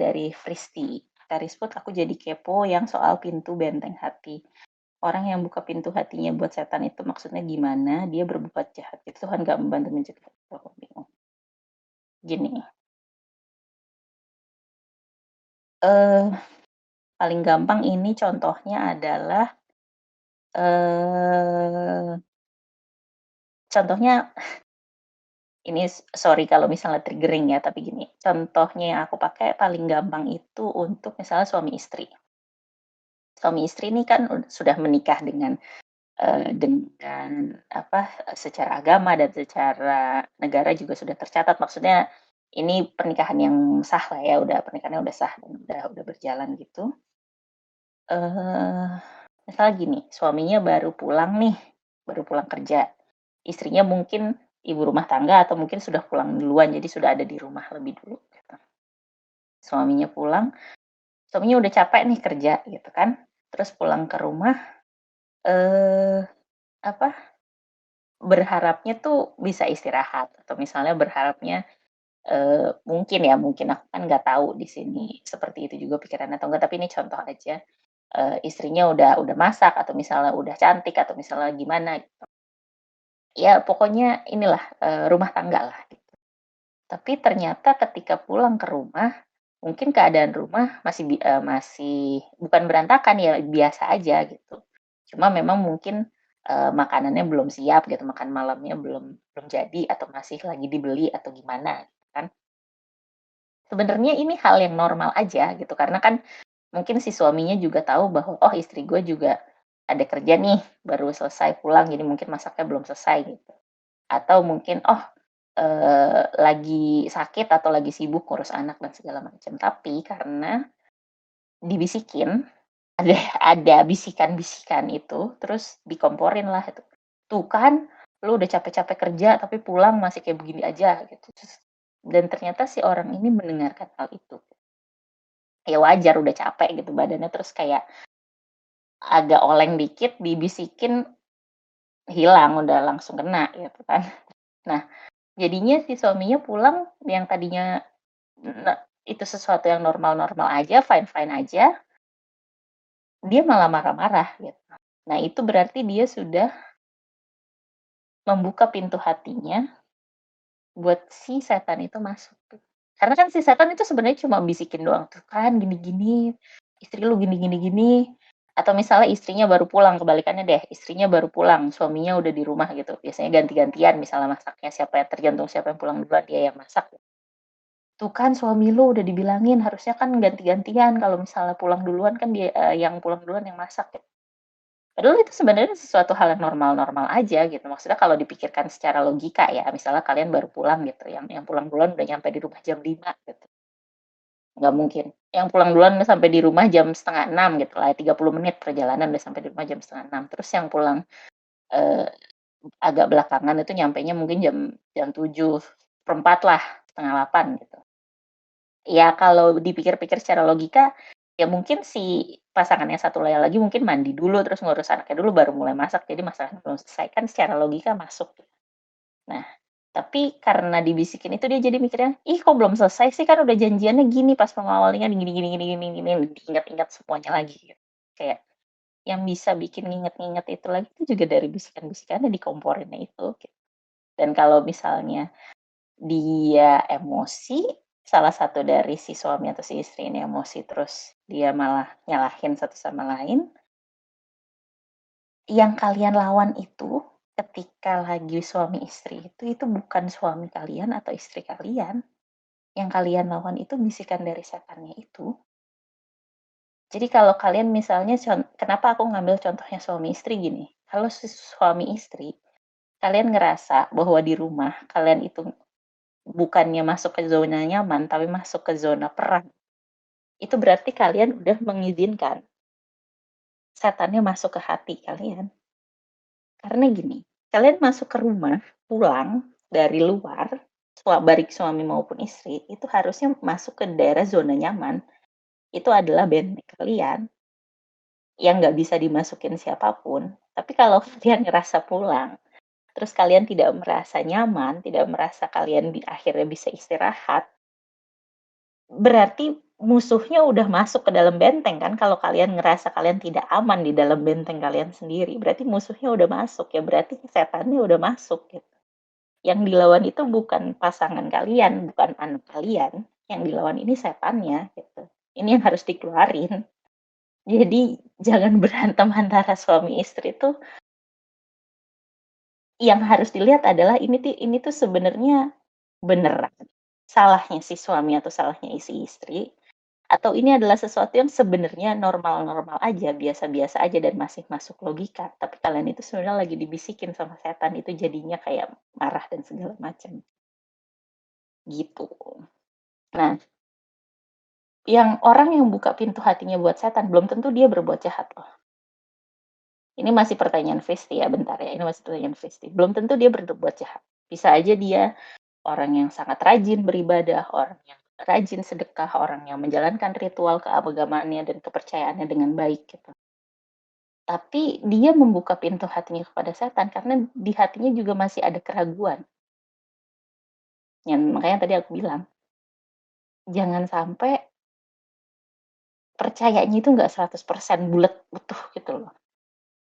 Dari Fristi. Karisput, aku jadi kepo yang soal pintu benteng hati. Orang yang buka pintu hatinya buat setan itu maksudnya gimana? Dia berbuat jahat. Itu Tuhan gak membantu mencegah. Aku bingung. Gini. Paling gampang ini contohnya adalah contohnya ini sorry kalau misalnya triggering ya, tapi gini, contohnya yang aku pakai paling gampang itu untuk misalnya suami istri. Suami istri ini kan sudah menikah dengan secara agama dan secara negara juga sudah tercatat. Maksudnya ini pernikahan yang sah lah ya, pernikahannya udah sah dan udah berjalan gitu. Misalnya gini, suaminya baru pulang kerja. Istrinya mungkin ibu rumah tangga atau mungkin sudah pulang duluan, jadi sudah ada di rumah lebih dulu gitu. Suaminya udah capek nih kerja gitu kan, terus pulang ke rumah, berharapnya tuh bisa istirahat atau misalnya berharapnya, mungkin aku kan nggak tahu di sini seperti itu juga pikirannya atau enggak, tapi ini contoh aja, istrinya udah masak atau misalnya udah cantik atau misalnya gimana gitu. Ya pokoknya inilah, rumah tangga lah gitu. Tapi ternyata ketika pulang ke rumah, mungkin keadaan rumah masih bukan berantakan ya, biasa aja gitu. Cuma memang mungkin, makanannya belum siap gitu, makan malamnya belum jadi atau masih lagi dibeli atau gimana gitu kan. Sebenarnya ini hal yang normal aja gitu, karena kan mungkin si suaminya juga tahu bahwa, "Oh istri gue juga ada kerja nih, baru selesai pulang, jadi mungkin masaknya belum selesai," gitu. Atau mungkin, "Oh, lagi sakit atau lagi sibuk ngurus anak dan segala macam." Tapi karena dibisikin, ada bisikan-bisikan itu, terus dikomporin lah itu, "Tuh kan, lu udah capek-capek kerja tapi pulang masih kayak begini aja," gitu. Dan ternyata si orang ini mendengarkan hal itu. Ya wajar udah capek gitu badannya, terus kayak agak oleng dikit dibisikin, hilang, udah langsung kena gitu kan. Nah, jadinya si suaminya pulang yang tadinya itu sesuatu yang normal-normal aja, fine-fine aja, dia malah marah-marah gitu. Nah, itu berarti dia sudah membuka pintu hatinya buat si setan itu masuk tuh. Karena kan si setan itu sebenarnya cuma bisikin doang, "Tuh kan gini-gini, istri lu gini-gini gini." Atau misalnya istrinya baru pulang, kebalikannya deh, istrinya baru pulang, suaminya udah di rumah gitu. Biasanya ganti-gantian misalnya masaknya, tergantung siapa yang pulang duluan, dia yang masak. "Tuh kan suami lu udah dibilangin harusnya kan ganti-gantian, kalau misalnya pulang duluan kan dia yang pulang duluan yang masak," gitu. Padahal itu sebenarnya sesuatu hal yang normal-normal aja gitu. Maksudnya kalau dipikirkan secara logika ya, misalnya kalian baru pulang gitu, yang pulang duluan udah nyampe di rumah jam 5 gitu. Nggak mungkin. Yang pulang duluan sampai di rumah jam 5:30 gitu lah, 30 menit perjalanan udah sampai di rumah jam 5:30. Terus yang pulang, eee, agak belakangan itu nyampenya mungkin jam 7 7:4 lah, 7:30 gitu. Ya kalau dipikir-pikir secara logika, ya mungkin si pasangan yang satunya lagi mungkin mandi dulu, terus ngurus anaknya dulu, baru mulai masak, jadi masalahnya belum selesai, kan secara logika masuk. Nah, tapi karena dibisikin itu dia jadi mikirnya, "Ih kok belum selesai sih, kan udah janjiannya gini pas pengawalnya gini gini gini gini gini," diingat-ingat semuanya lagi gitu. Kayak yang bisa bikin nginget-nginget itu lagi itu juga dari bisikan-bisikannya, dikomporinnya itu, gitu. Dan kalau misalnya dia emosi, salah satu dari si suami atau si istri ini emosi, terus dia malah nyalahin satu sama lain, yang kalian lawan itu ketika lagi suami istri itu bukan suami kalian atau istri kalian. Yang kalian lawan itu bisikan dari setannya itu. Jadi kalau kalian misalnya kenapa aku ngambil contohnya suami istri gini, kalau suami istri, kalian ngerasa bahwa di rumah kalian itu bukannya masuk ke zona nyaman, tapi masuk ke zona perang. Itu berarti kalian udah mengizinkan setannya masuk ke hati kalian. Karena gini, kalian masuk ke rumah, pulang dari luar, baik suami maupun istri, itu harusnya masuk ke daerah zona nyaman. Itu adalah benteng kalian yang nggak bisa dimasukin siapapun. Tapi kalau kalian ngerasa pulang, terus kalian tidak merasa nyaman, tidak merasa kalian akhirnya bisa istirahat, berarti musuhnya udah masuk ke dalam benteng kan. Kalau kalian ngerasa kalian tidak aman di dalam benteng kalian sendiri, berarti musuhnya udah masuk ya, berarti setannya udah masuk gitu. Yang dilawan itu bukan pasangan kalian, bukan anak kalian, yang dilawan ini setannya gitu. Ini yang harus dikeluarin. Jadi jangan berantem antara suami istri tuh, yang harus dilihat adalah ini tuh sebenarnya beneran salahnya si suami atau salahnya si istri, atau ini adalah sesuatu yang sebenarnya normal-normal aja, biasa-biasa aja dan masih masuk logika, tapi kalian itu sebenarnya lagi dibisikin sama setan, itu jadinya kayak marah dan segala macam. Gitu. Nah, orang yang buka pintu hatinya buat setan, belum tentu dia berbuat jahat loh. Ini masih pertanyaan Festi ya, bentar ya, ini masih pertanyaan Festi. Belum tentu dia berbuat jahat. Bisa aja dia orang yang sangat rajin beribadah, orang yang rajin sedekah, orang yang menjalankan ritual keagamaannya dan kepercayaannya dengan baik gitu. Tapi dia membuka pintu hatinya kepada setan karena di hatinya juga masih ada keraguan. Yang makanya tadi aku bilang, jangan sampai percayanya itu nggak 100% bulat utuh gitu loh.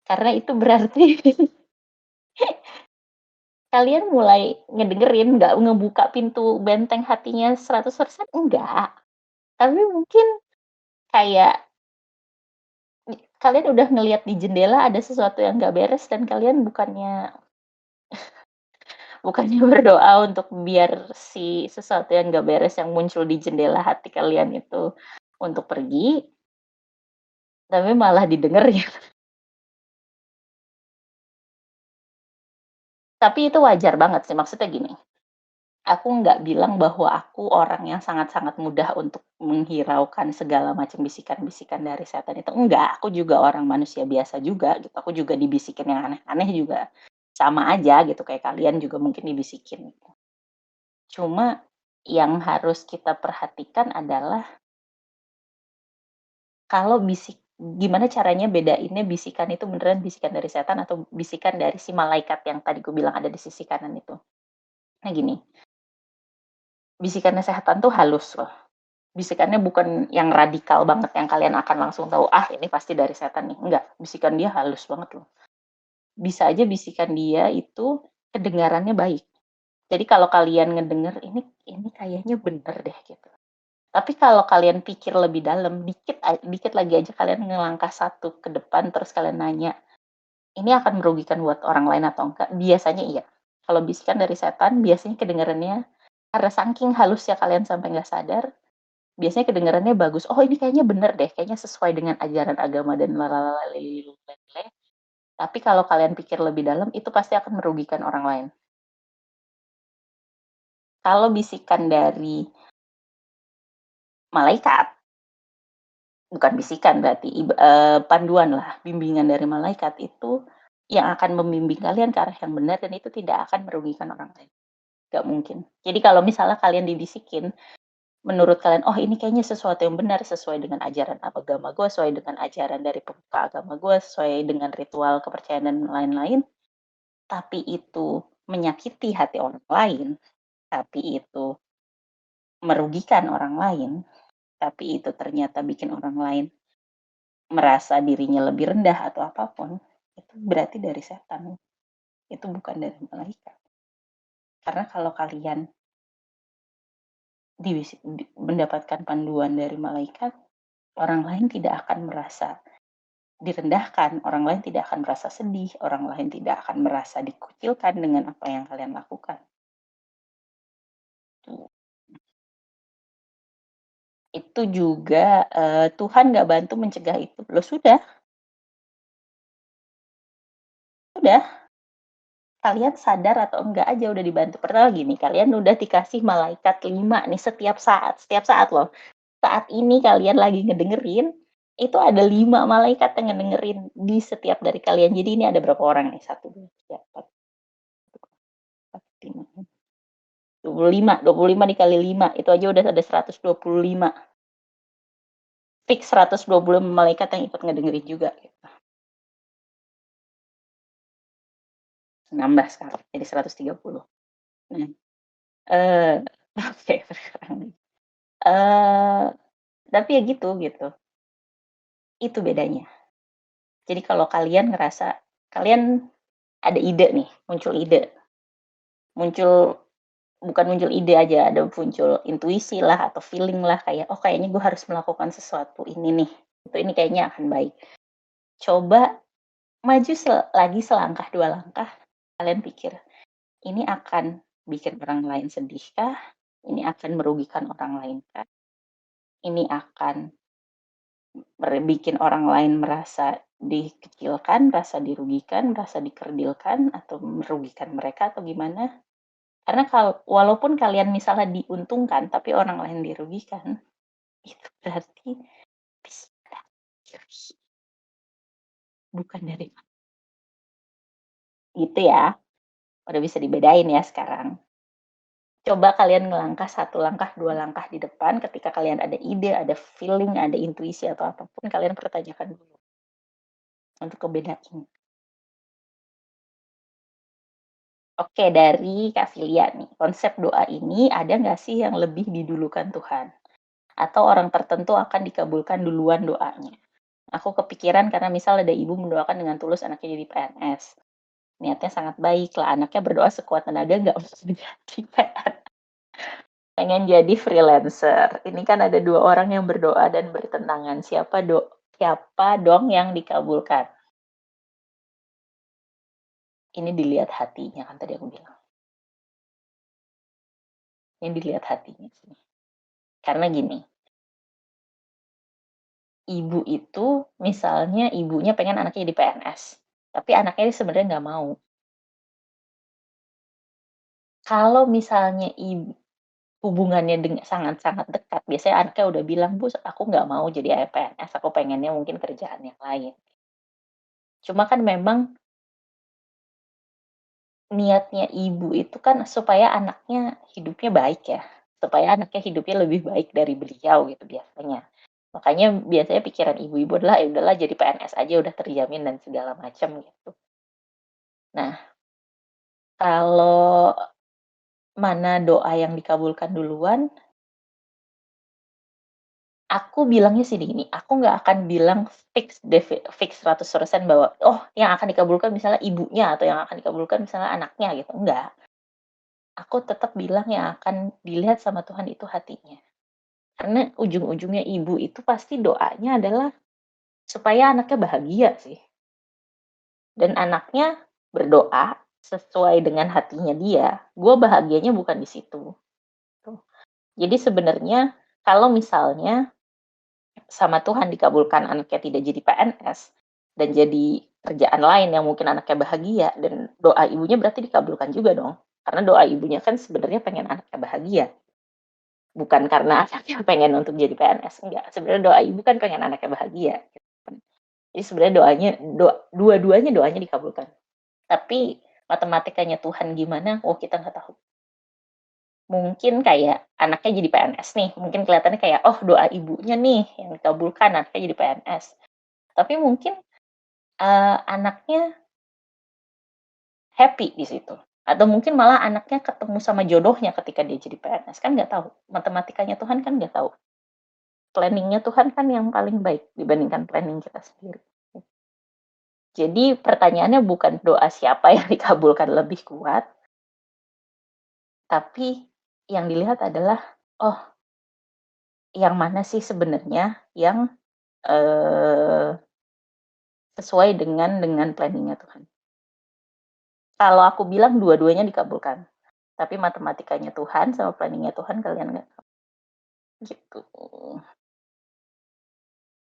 Karena itu berarti kalian mulai ngedengerin, nggak ngebuka pintu benteng hatinya 100%, enggak. Tapi mungkin kayak kalian udah ngelihat di jendela ada sesuatu yang nggak beres dan kalian bukannya berdoa untuk biar si sesuatu yang nggak beres yang muncul di jendela hati kalian itu untuk pergi, tapi malah didengerin. Tapi itu wajar banget sih, maksudnya gini, aku nggak bilang bahwa aku orang yang sangat-sangat mudah untuk menghiraukan segala macam bisikan-bisikan dari setan itu, enggak, aku juga orang manusia biasa juga gitu, aku juga dibisikin yang aneh-aneh juga, sama aja gitu, kayak kalian juga mungkin dibisikin. Cuma yang harus kita perhatikan adalah kalau gimana caranya bedainnya bisikan itu beneran bisikan dari setan atau bisikan dari si malaikat yang tadi aku bilang ada di sisi kanan itu. Nah gini, bisikannya setan tuh halus loh. Bisikannya bukan yang radikal banget yang kalian akan langsung tahu, ah ini pasti dari setan nih. Enggak, bisikan dia halus banget loh. Bisa aja bisikan dia itu kedengarannya baik. Jadi kalau kalian ngedenger ini kayaknya bener deh gitu. Tapi kalau kalian pikir lebih dalam, dikit lagi aja kalian ngelangkah satu ke depan terus kalian nanya, ini akan merugikan buat orang lain atau enggak? Biasanya iya. Kalau bisikan dari setan, biasanya kedengarannya karena saking halusnya kalian sampai nggak sadar, biasanya kedengarannya bagus. Oh ini kayaknya bener deh, kayaknya sesuai dengan ajaran agama dan lalalala. Tapi kalau kalian pikir lebih dalam, itu pasti akan merugikan orang lain. Kalau bisikan dari malaikat, bukan bisikan berarti, panduan lah, bimbingan dari malaikat itu yang akan membimbing kalian ke arah yang benar dan itu tidak akan merugikan orang lain. Nggak mungkin. Jadi kalau misalnya kalian dibisikin, menurut kalian, oh ini kayaknya sesuatu yang benar, sesuai dengan ajaran agama gue, sesuai dengan ajaran dari pemuka agama gue, sesuai dengan ritual kepercayaan dan lain-lain, tapi itu menyakiti hati orang lain, tapi itu merugikan orang lain, tapi itu ternyata bikin orang lain merasa dirinya lebih rendah atau apapun, itu berarti dari setan. Itu bukan dari malaikat. Karena kalau kalian mendapatkan panduan dari malaikat, orang lain tidak akan merasa direndahkan, orang lain tidak akan merasa sedih, orang lain tidak akan merasa dikucilkan dengan apa yang kalian lakukan. Itu juga Tuhan nggak bantu mencegah itu. Loh sudah, kalian sadar atau enggak aja udah dibantu. Padahal gini, kalian udah dikasih malaikat 5 nih setiap saat loh. Saat ini kalian lagi ngedengerin, itu ada 5 malaikat yang ngedengerin di setiap dari kalian. Jadi ini ada berapa orang nih? 1, 2, 3, 4, 5, 25 dikali 5, itu aja udah ada 125. Fix 125 malaikat yang ikut ngedengerin juga. Gitu. Nambah sekarang, jadi 130. Nah, oke, berkurang. Tapi ya gitu. Itu bedanya. Jadi kalau kalian ngerasa, kalian ada ide nih, bukan muncul ide aja, ada muncul intuisi lah atau feeling lah, kayak, oh kayaknya gue harus melakukan sesuatu ini nih, ini kayaknya akan baik. Coba maju lagi selangkah 2 langkah, kalian pikir, ini akan bikin orang lain sedih kah? Ini akan merugikan orang lain kah? Ini akan bikin orang lain merasa dikecilkan, merasa dirugikan, merasa dikerdilkan, atau merugikan mereka atau gimana? Karena walaupun kalian misalnya diuntungkan, tapi orang lain dirugikan, itu berarti bisa dari bukan dari gitu ya. Udah bisa dibedain ya sekarang. Coba kalian ngelangkah 1 langkah, 2 langkah di depan, ketika kalian ada ide, ada feeling, ada intuisi atau apapun, kalian pertanyakan dulu untuk kebedain. Oke, dari Kak Filia nih, konsep doa ini ada nggak sih yang lebih didulukan Tuhan? Atau orang tertentu akan dikabulkan duluan doanya? Aku kepikiran karena misal ada ibu mendoakan dengan tulus anaknya jadi PNS. Niatnya sangat baik lah, anaknya berdoa sekuat tenaga nggak usah jadi PNS. Pengen jadi freelancer. Ini kan ada 2 orang yang berdoa dan bertentangan. Siapa dong yang dikabulkan? Ini dilihat hatinya kan tadi aku bilang. Ini dilihat hatinya sih. Karena gini, ibu itu misalnya ibunya pengen anaknya jadi PNS, tapi anaknya sebenarnya nggak mau. Kalau misalnya hubungannya dengan sangat-sangat dekat, biasanya anaknya udah bilang, "Bu, aku nggak mau jadi PNS, aku pengennya mungkin kerjaan yang lain." Cuma kan memang niatnya ibu itu kan supaya anaknya hidupnya baik ya, supaya anaknya hidupnya lebih baik dari beliau gitu biasanya. Makanya biasanya pikiran ibu-ibu adalah, "Ya udahlah jadi PNS aja udah terjamin dan segala macam," gitu. Nah, kalau mana doa yang dikabulkan duluan, aku bilangnya sih gini, aku nggak akan bilang fix 100% bahwa, oh yang akan dikabulkan misalnya ibunya atau yang akan dikabulkan misalnya anaknya gitu, enggak. Aku tetap bilang yang akan dilihat sama Tuhan itu hatinya. Karena ujung-ujungnya ibu itu pasti doanya adalah supaya anaknya bahagia sih. Dan anaknya berdoa sesuai dengan hatinya dia, gue bahagianya bukan di situ. Jadi sebenarnya kalau misalnya sama Tuhan dikabulkan anaknya tidak jadi PNS dan jadi kerjaan lain yang mungkin anaknya bahagia, dan doa ibunya berarti dikabulkan juga dong. Karena doa ibunya kan sebenarnya pengen anaknya bahagia. Bukan karena anaknya pengen untuk jadi PNS, enggak. Sebenarnya doa ibu kan pengen anaknya bahagia. Jadi sebenarnya dua-duanya doanya dikabulkan. Tapi matematikanya Tuhan gimana? Oh kita nggak tahu. mungkin kayak anaknya jadi PNS nih, mungkin kelihatannya kayak, oh doa ibunya nih yang dikabulkan, anaknya jadi PNS. Tapi mungkin, anaknya happy di situ, atau mungkin malah anaknya ketemu sama jodohnya ketika dia jadi PNS, kan nggak tahu, matematikanya Tuhan kan nggak tahu. Planning-nya Tuhan kan yang paling baik dibandingkan planning kita sendiri. Jadi pertanyaannya bukan doa siapa yang dikabulkan lebih kuat, tapi yang dilihat adalah, oh yang mana sih sebenarnya yang, sesuai dengan planning-nya Tuhan. Kalau aku bilang dua-duanya dikabulkan, tapi matematikanya Tuhan sama planning-nya Tuhan kalian nggak tahu, gitu.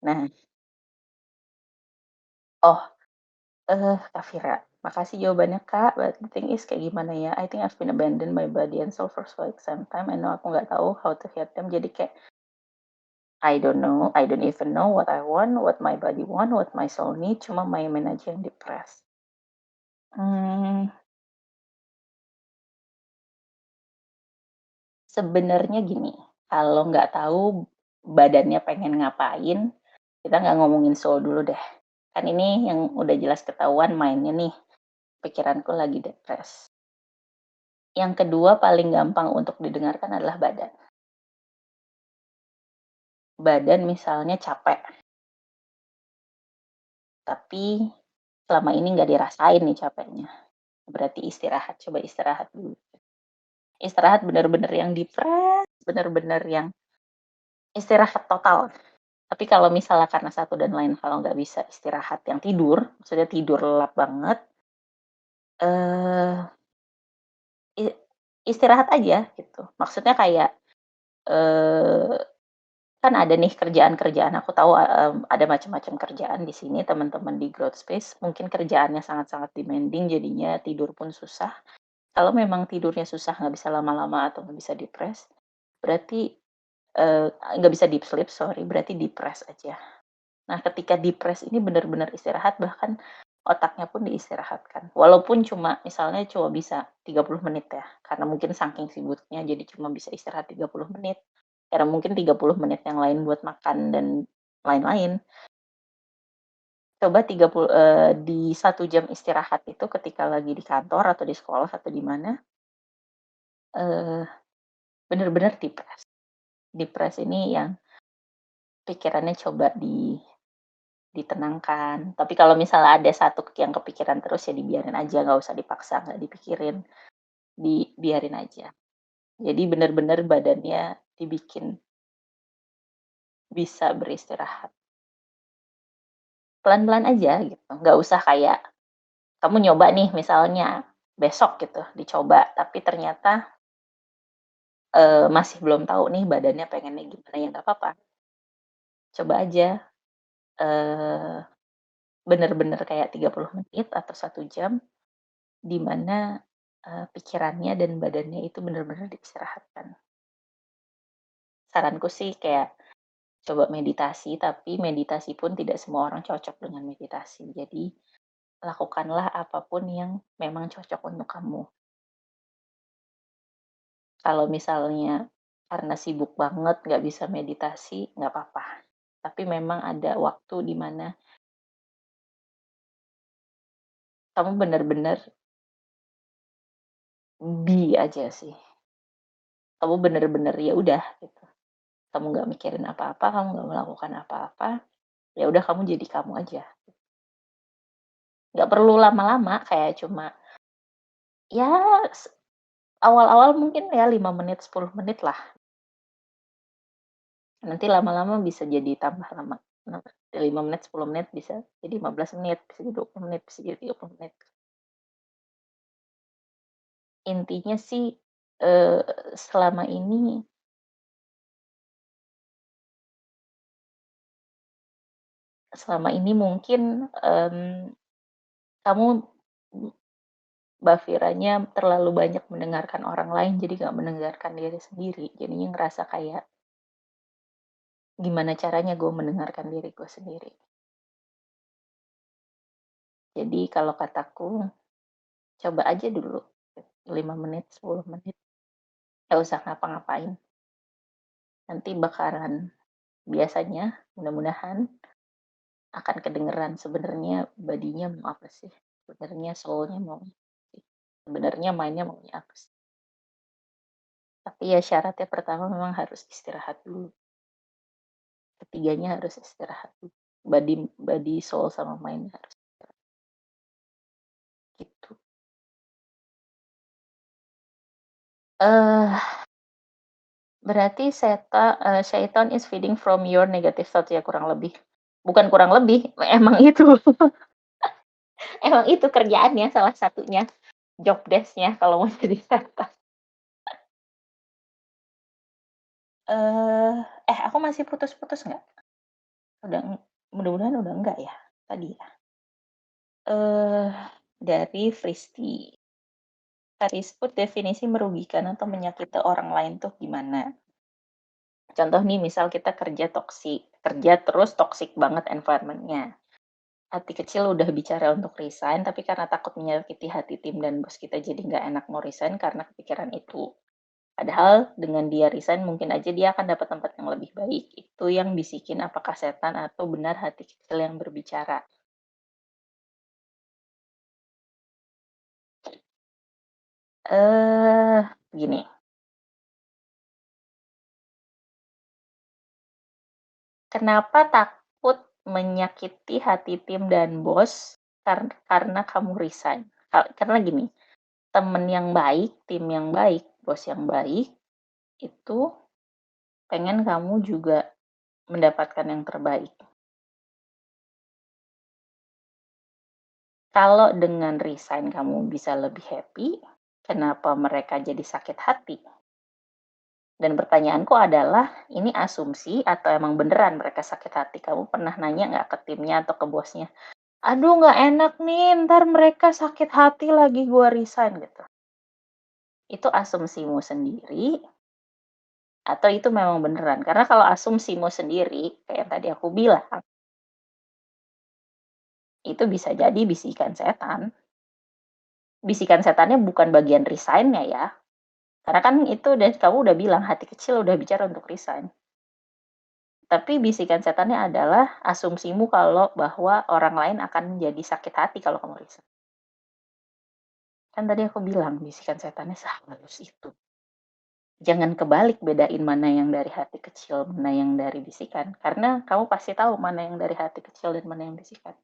Nah oh, Kak Vira, makasih jawabannya Kak, but the thing is kayak gimana ya, I think I've been abandoned by body and soul for quite some time, I know aku nggak tahu how to hear them, jadi kayak I don't even know what I want, what my body want, what my soul need, cuma main-main aja yang depressed. Sebenarnya gini, kalau nggak tahu badannya pengen ngapain, kita nggak ngomongin soul dulu deh. Kan ini yang udah jelas ketahuan mainnya nih, pikiranku lagi depres. Yang kedua paling gampang untuk didengarkan adalah badan. Badan misalnya capek, tapi selama ini nggak dirasain nih capeknya. Berarti istirahat, coba istirahat dulu. Istirahat bener-bener yang depres, bener-bener yang istirahat total. Tapi kalau misalnya karena satu dan lain hal nggak bisa istirahat yang tidur, maksudnya tidur lelap banget, eh istirahat aja gitu. Maksudnya kayak eh kan ada nih kerjaan-kerjaan, aku tahu ada macam-macam kerjaan di sini teman-teman di Growth Space, mungkin kerjaannya sangat-sangat demanding jadinya tidur pun susah. Kalau memang tidurnya susah nggak bisa lama-lama atau nggak bisa depres, berarti nggak bisa deep sleep, sorry, berarti depres aja. Nah, ketika depres ini benar-benar istirahat, bahkan otaknya pun diistirahatkan. Walaupun cuma misalnya cuma bisa 30 menit ya, karena mungkin saking sibuknya jadi cuma bisa istirahat 30 menit. Karena mungkin 30 menit yang lain buat makan dan lain-lain. Coba 30 di 1 jam istirahat itu ketika lagi di kantor atau di sekolah atau di mana, benar-benar depres. Depres ini yang pikirannya coba ditenangkan. Tapi kalau misalnya ada satu yang kepikiran terus ya dibiarin aja, nggak usah dipaksa, nggak dipikirin, dibiarin aja. Jadi benar-benar badannya dibikin bisa beristirahat. Pelan-pelan aja gitu, nggak usah kayak kamu nyoba nih misalnya besok gitu dicoba, tapi ternyata masih belum tahu nih badannya pengennya gimana, ya nggak apa-apa. Coba aja bener-bener kayak 30 menit atau 1 jam di mana pikirannya dan badannya itu benar-benar diistirahatkan. Saranku sih kayak coba meditasi, tapi meditasi pun tidak semua orang cocok dengan meditasi. Jadi lakukanlah apapun yang memang cocok untuk kamu. Kalau misalnya karena sibuk banget nggak bisa meditasi, nggak apa-apa. Tapi memang ada waktu di mana kamu benar-benar be aja sih. Kamu benar-benar ya udah gitu. Kamu nggak mikirin apa-apa, kamu nggak melakukan apa-apa, ya udah kamu jadi kamu aja. Nggak perlu lama-lama, kayak cuma ya awal-awal mungkin ya 5 menit, 10 menit lah. Nanti lama-lama bisa jadi tambah lama. 5 menit, 10 menit bisa jadi 15 menit, bisa jadi 20 menit, bisa jadi 30 menit. Intinya sih, selama ini mungkin, kamu Mbak Viranya terlalu banyak mendengarkan orang lain, jadi nggak mendengarkan diri sendiri. Jadinya ngerasa kayak, gimana caranya gue mendengarkan diri gue sendiri. Jadi kalau kataku, coba aja dulu 5 menit, 10 menit. nggak usah ngapa-ngapain. Nanti bakalan biasanya mudah-mudahan akan kedengeran sebenarnya badinya mau apa sih, sebenarnya soul-nya mau apa sih, sebenarnya mainnya maunya apa sih. Tapi ya syaratnya pertama memang harus istirahat dulu, ketiganya harus istirahat dulu. Body, soul sama mind harus istirahat. Gitu. Berarti syaitan is feeding from your negative thoughts ya kurang lebih. Bukan kurang lebih, emang itu. Emang itu kerjaannya salah satunya. Job desk-nya kalau mau jadi setan. Aku masih putus-putus nggak? Mudah-mudahan udah enggak ya tadi ya. Dari Fristi. Karisut definisi merugikan atau menyakiti orang lain tuh gimana? Contoh nih, misal kita kerja terus toksik banget environment-nya. Hati kecil udah bicara untuk resign, tapi karena takut menyakiti hati tim dan bos kita jadi nggak enak mau resign karena kepikiran itu. Padahal dengan dia resign mungkin aja dia akan dapat tempat yang lebih baik. Itu yang bisikin apakah setan atau benar hati kecil yang berbicara. Gini. Kenapa takut menyakiti hati tim dan bos karena kamu resign? Karena gini, temen yang baik, tim yang baik, bos yang baik, itu pengen kamu juga mendapatkan yang terbaik. Kalau dengan resign kamu bisa lebih happy, kenapa mereka jadi sakit hati? Dan pertanyaanku adalah, ini asumsi atau emang beneran mereka sakit hati? Kamu pernah nanya nggak ke timnya atau ke bosnya? Aduh nggak enak nih, ntar mereka sakit hati lagi gue resign gitu. Itu asumsimu sendiri, atau itu memang beneran? Karena kalau asumsimu sendiri, kayak yang tadi aku bilang, itu bisa jadi bisikan setan. Bisikan setannya bukan bagian resign-nya ya. Karena kan itu kamu udah bilang, hati kecil udah bicara untuk resign. Tapi bisikan setannya adalah asumsimu bahwa orang lain akan menjadi sakit hati kalau kamu resign. Kan tadi aku bilang, bisikan setannya sehalus itu. Jangan kebalik bedain mana yang dari hati kecil, mana yang dari bisikan. Karena kamu pasti tahu mana yang dari hati kecil dan mana yang bisikan.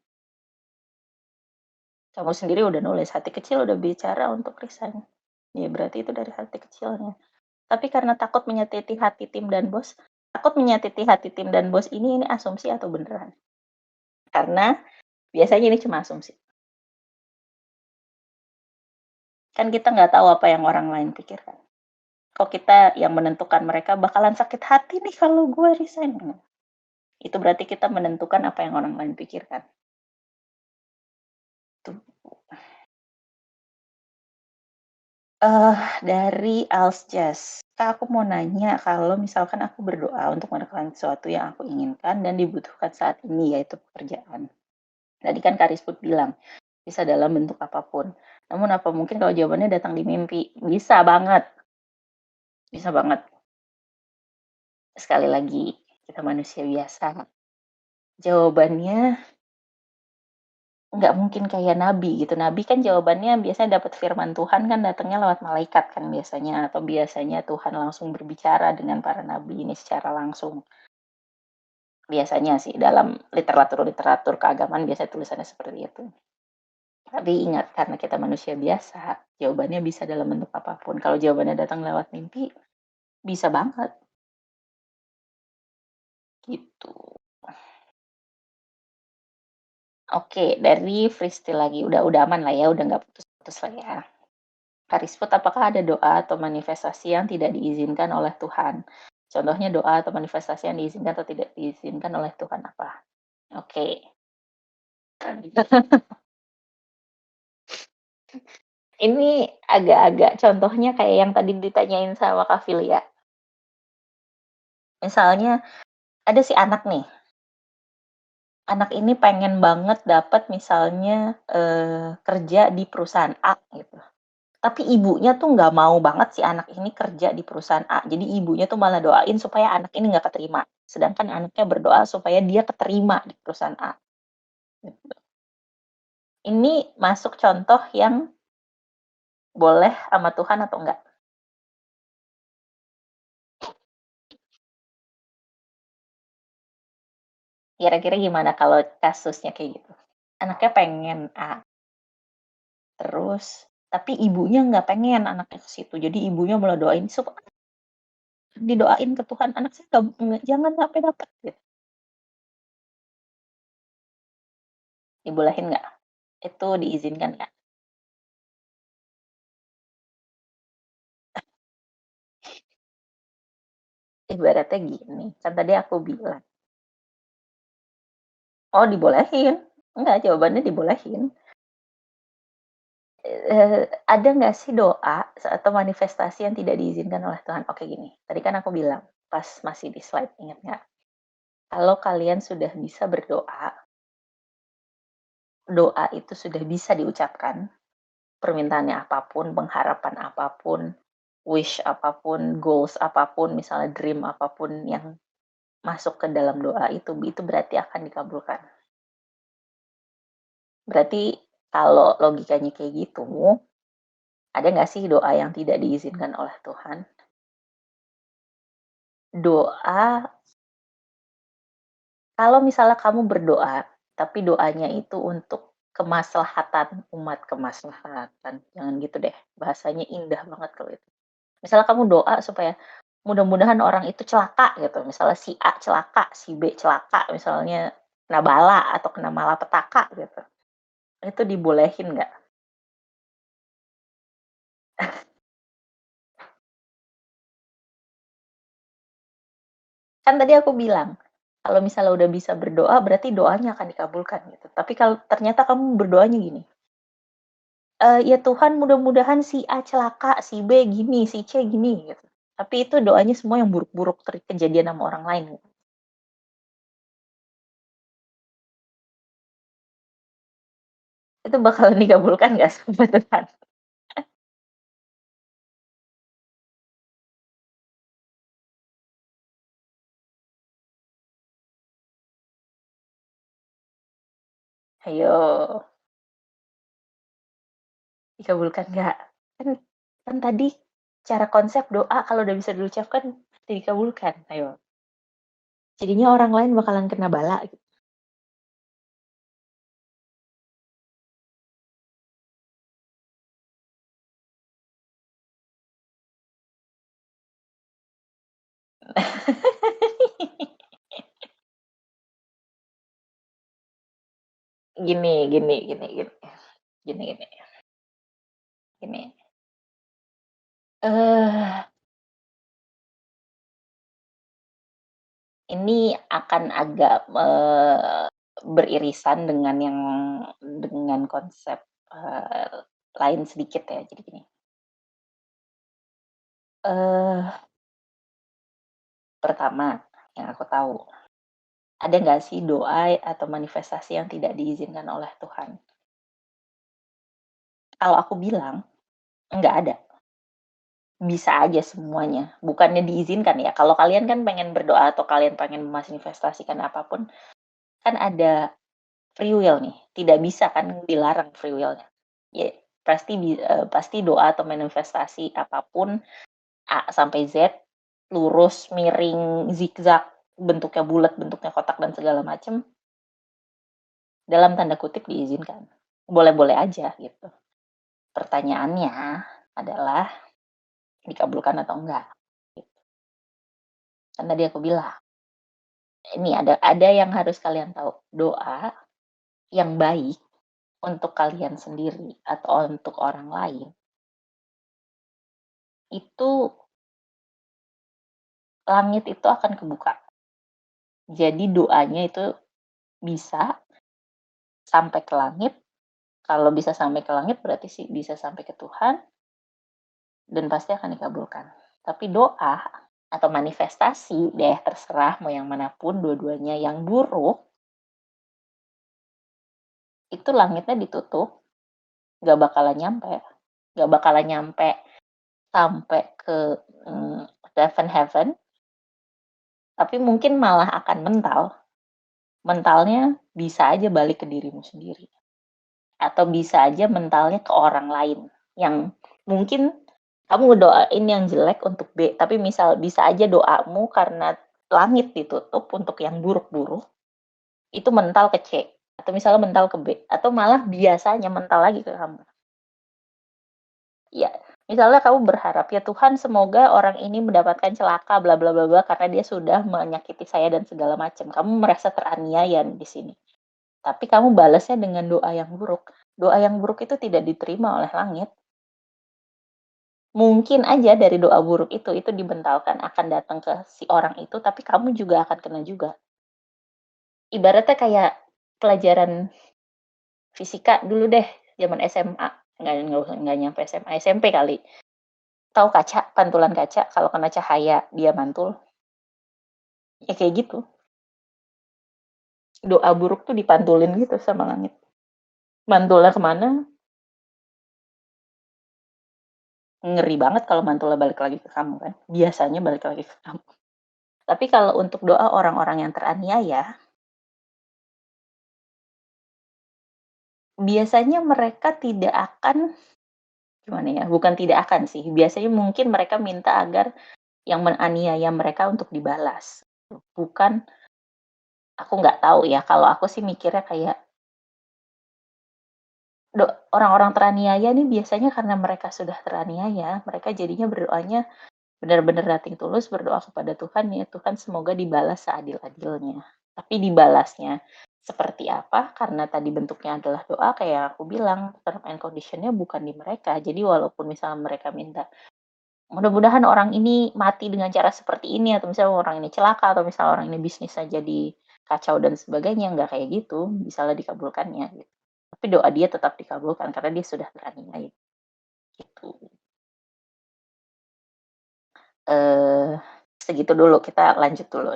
Kamu sendiri udah nulis, hati kecil udah bicara untuk resign. Ya berarti itu dari hati kecilnya. Tapi karena takut menyakiti hati tim dan bos, ini asumsi atau beneran? Karena biasanya ini cuma asumsi. Kan kita nggak tahu apa yang orang lain pikirkan. Kok kita yang menentukan mereka bakalan sakit hati nih kalau gue resign. Itu berarti kita menentukan apa yang orang lain pikirkan. Tuh. Dari Alsjas, Kak, aku mau nanya kalau misalkan aku berdoa untuk mendapatkan sesuatu yang aku inginkan dan dibutuhkan saat ini, yaitu pekerjaan. Tadi kan Kak Rizput bilang, bisa dalam bentuk apapun. Namun apa mungkin kalau jawabannya datang di mimpi? Bisa banget. Bisa banget. Sekali lagi, kita manusia biasa. Jawabannya nggak mungkin kayak nabi gitu. Nabi kan jawabannya biasanya dapat firman Tuhan kan datangnya lewat malaikat kan biasanya, atau biasanya Tuhan langsung berbicara dengan para nabi ini secara langsung. Biasanya sih dalam literatur keagamaan biasanya tulisannya seperti itu. Tapi ingat, karena kita manusia biasa, jawabannya bisa dalam bentuk apapun. Kalau jawabannya datang lewat mimpi, bisa banget. Gitu. Oke, dari Fristi lagi. Udah aman lah ya, udah nggak putus-putus lah ya. Karisput, apakah ada doa atau manifestasi yang tidak diizinkan oleh Tuhan? Contohnya doa atau manifestasi yang diizinkan atau tidak diizinkan oleh Tuhan apa? Oke. Ini agak-agak contohnya kayak yang tadi ditanyain sama Kak Filia. Misalnya ada si anak nih. Anak ini pengen banget dapat misalnya kerja di perusahaan A gitu. Tapi ibunya tuh nggak mau banget si anak ini kerja di perusahaan A. Jadi ibunya tuh malah doain supaya anak ini nggak keterima. Sedangkan anaknya berdoa supaya dia keterima di perusahaan A. Gitu. Ini masuk contoh yang boleh sama Tuhan atau enggak? Kira-kira gimana kalau kasusnya kayak gitu? Anaknya pengen A, terus tapi ibunya nggak pengen anaknya ke situ. Jadi ibunya malah doain supaya didoain ke Tuhan anak saya jangan sampai dapat gitu. Dibolehin nggak? Itu diizinkan nggak? Ibaratnya gini, kan tadi aku bilang, oh dibolehin. Enggak, jawabannya dibolehin. Ada nggak sih doa atau manifestasi yang tidak diizinkan oleh Tuhan? Oke gini, tadi kan aku bilang pas masih di slide, ingat nggak? Kalau kalian sudah bisa berdoa, doa itu sudah bisa diucapkan, permintaannya apapun, pengharapan apapun, wish apapun, goals apapun, misalnya dream apapun yang masuk ke dalam doa itu berarti akan dikabulkan. Berarti kalau logikanya kayak gitu, ada nggak sih doa yang tidak diizinkan oleh Tuhan? Doa, kalau misalnya kamu berdoa, tapi doanya itu untuk kemaslahatan umat, kemaslahatan, jangan gitu deh, bahasanya indah banget kalau itu. Misalnya kamu doa supaya mudah-mudahan orang itu celaka gitu, misalnya si A celaka, si B celaka, misalnya kena bala atau kena malapetaka gitu. Itu dibolehin nggak? Kan tadi aku bilang, kalau misalnya udah bisa berdoa, berarti doanya akan dikabulkan gitu. Tapi kalau ternyata kamu berdoanya gini, ya Tuhan mudah-mudahan si A celaka, si B gini, si C gini gitu. Tapi itu doanya semua yang buruk-buruk kejadian sama orang lain. Gitu. Itu bakalan dikabulkan nggak sama Tuhan? Ayo, dikabulkan nggak? Kan tadi cara konsep doa kalau udah bisa diucapkan pasti dikabulkan. Ayo. Jadinya orang lain bakalan kena bala gitu. Gini, gini, gini, gini. Gini, gini. Gini. Ini akan agak beririsan dengan konsep lain sedikit ya. Jadi gini. Pertama, yang aku tahu, ada nggak sih doa atau manifestasi yang tidak diizinkan oleh Tuhan? Kalau aku bilang, nggak ada. Bisa aja semuanya, bukannya diizinkan ya. Kalau kalian kan pengen berdoa atau kalian pengen memanifestasikan apapun, kan ada free will nih. Tidak bisa kan dilarang free will-nya. Ya, pasti doa atau manifestasi apapun A sampai Z, lurus, miring, zigzag, bentuknya bulat, bentuknya kotak dan segala macam, dalam tanda kutip diizinkan. Boleh-boleh aja gitu. Pertanyaannya adalah dikabulkan atau enggak. Kan tadi aku bilang, ini ada yang harus kalian tahu. Doa yang baik untuk kalian sendiri atau untuk orang lain itu langit itu akan kebuka. Jadi doanya itu bisa sampai ke langit. Kalau bisa sampai ke langit berarti sih bisa sampai ke Tuhan dan pasti akan dikabulkan. Tapi doa atau manifestasi deh terserah mau yang manapun dua-duanya yang buruk itu langitnya ditutup, nggak bakalan nyampe. nggak bakalan nyampe sampai ke heaven, tapi mungkin malah akan mentalnya bisa aja balik ke dirimu sendiri, atau bisa aja mentalnya ke orang lain yang mungkin kamu ngedoain yang jelek untuk B, tapi misal bisa aja doamu karena langit ditutup untuk yang buruk-buruk, itu mental ke C, atau misalnya mental ke B, atau malah biasanya mental lagi ke kamu. Ya, misalnya kamu berharap, ya Tuhan semoga orang ini mendapatkan celaka bla bla bla bla karena dia sudah menyakiti saya dan segala macam. Kamu merasa teraniaya di sini. Tapi kamu balasnya dengan doa yang buruk. Doa yang buruk itu tidak diterima oleh langit. Mungkin aja dari doa buruk itu dibentalkan akan datang ke si orang itu, tapi kamu juga akan kena juga. Ibaratnya kayak pelajaran fisika dulu deh, zaman SMA. Nggak nyampe SMA, SMP kali. Tahu kaca, pantulan kaca, kalau kena cahaya dia mantul. Ya kayak gitu. Doa buruk tuh dipantulin gitu sama langit. Mantulnya kemana? Ngeri banget kalau mantulnya balik lagi ke kamu kan. Biasanya balik lagi ke kamu. Tapi kalau untuk doa orang-orang yang teraniaya, biasanya mereka tidak akan, gimana ya, bukan tidak akan sih, biasanya mungkin mereka minta agar yang menganiaya mereka untuk dibalas. Bukan, aku nggak tahu ya, kalau aku sih mikirnya kayak, orang-orang teraniaya nih biasanya karena mereka sudah teraniaya, mereka jadinya berdoanya benar-benar nothing tulus, berdoa kepada Tuhan, ya Tuhan semoga dibalas seadil-adilnya. Tapi dibalasnya seperti apa? Karena tadi bentuknya adalah doa, kayak aku bilang, term and condition-nya bukan di mereka. Jadi walaupun misalnya mereka minta, mudah-mudahan orang ini mati dengan cara seperti ini, atau misalnya orang ini celaka, atau misalnya orang ini bisnisnya jadi kacau dan sebagainya, nggak kayak gitu, misalnya dikabulkannya. Gitu. Tapi doa dia tetap dikabulkan karena dia sudah berani gitu. Segitu dulu, kita lanjut dulu.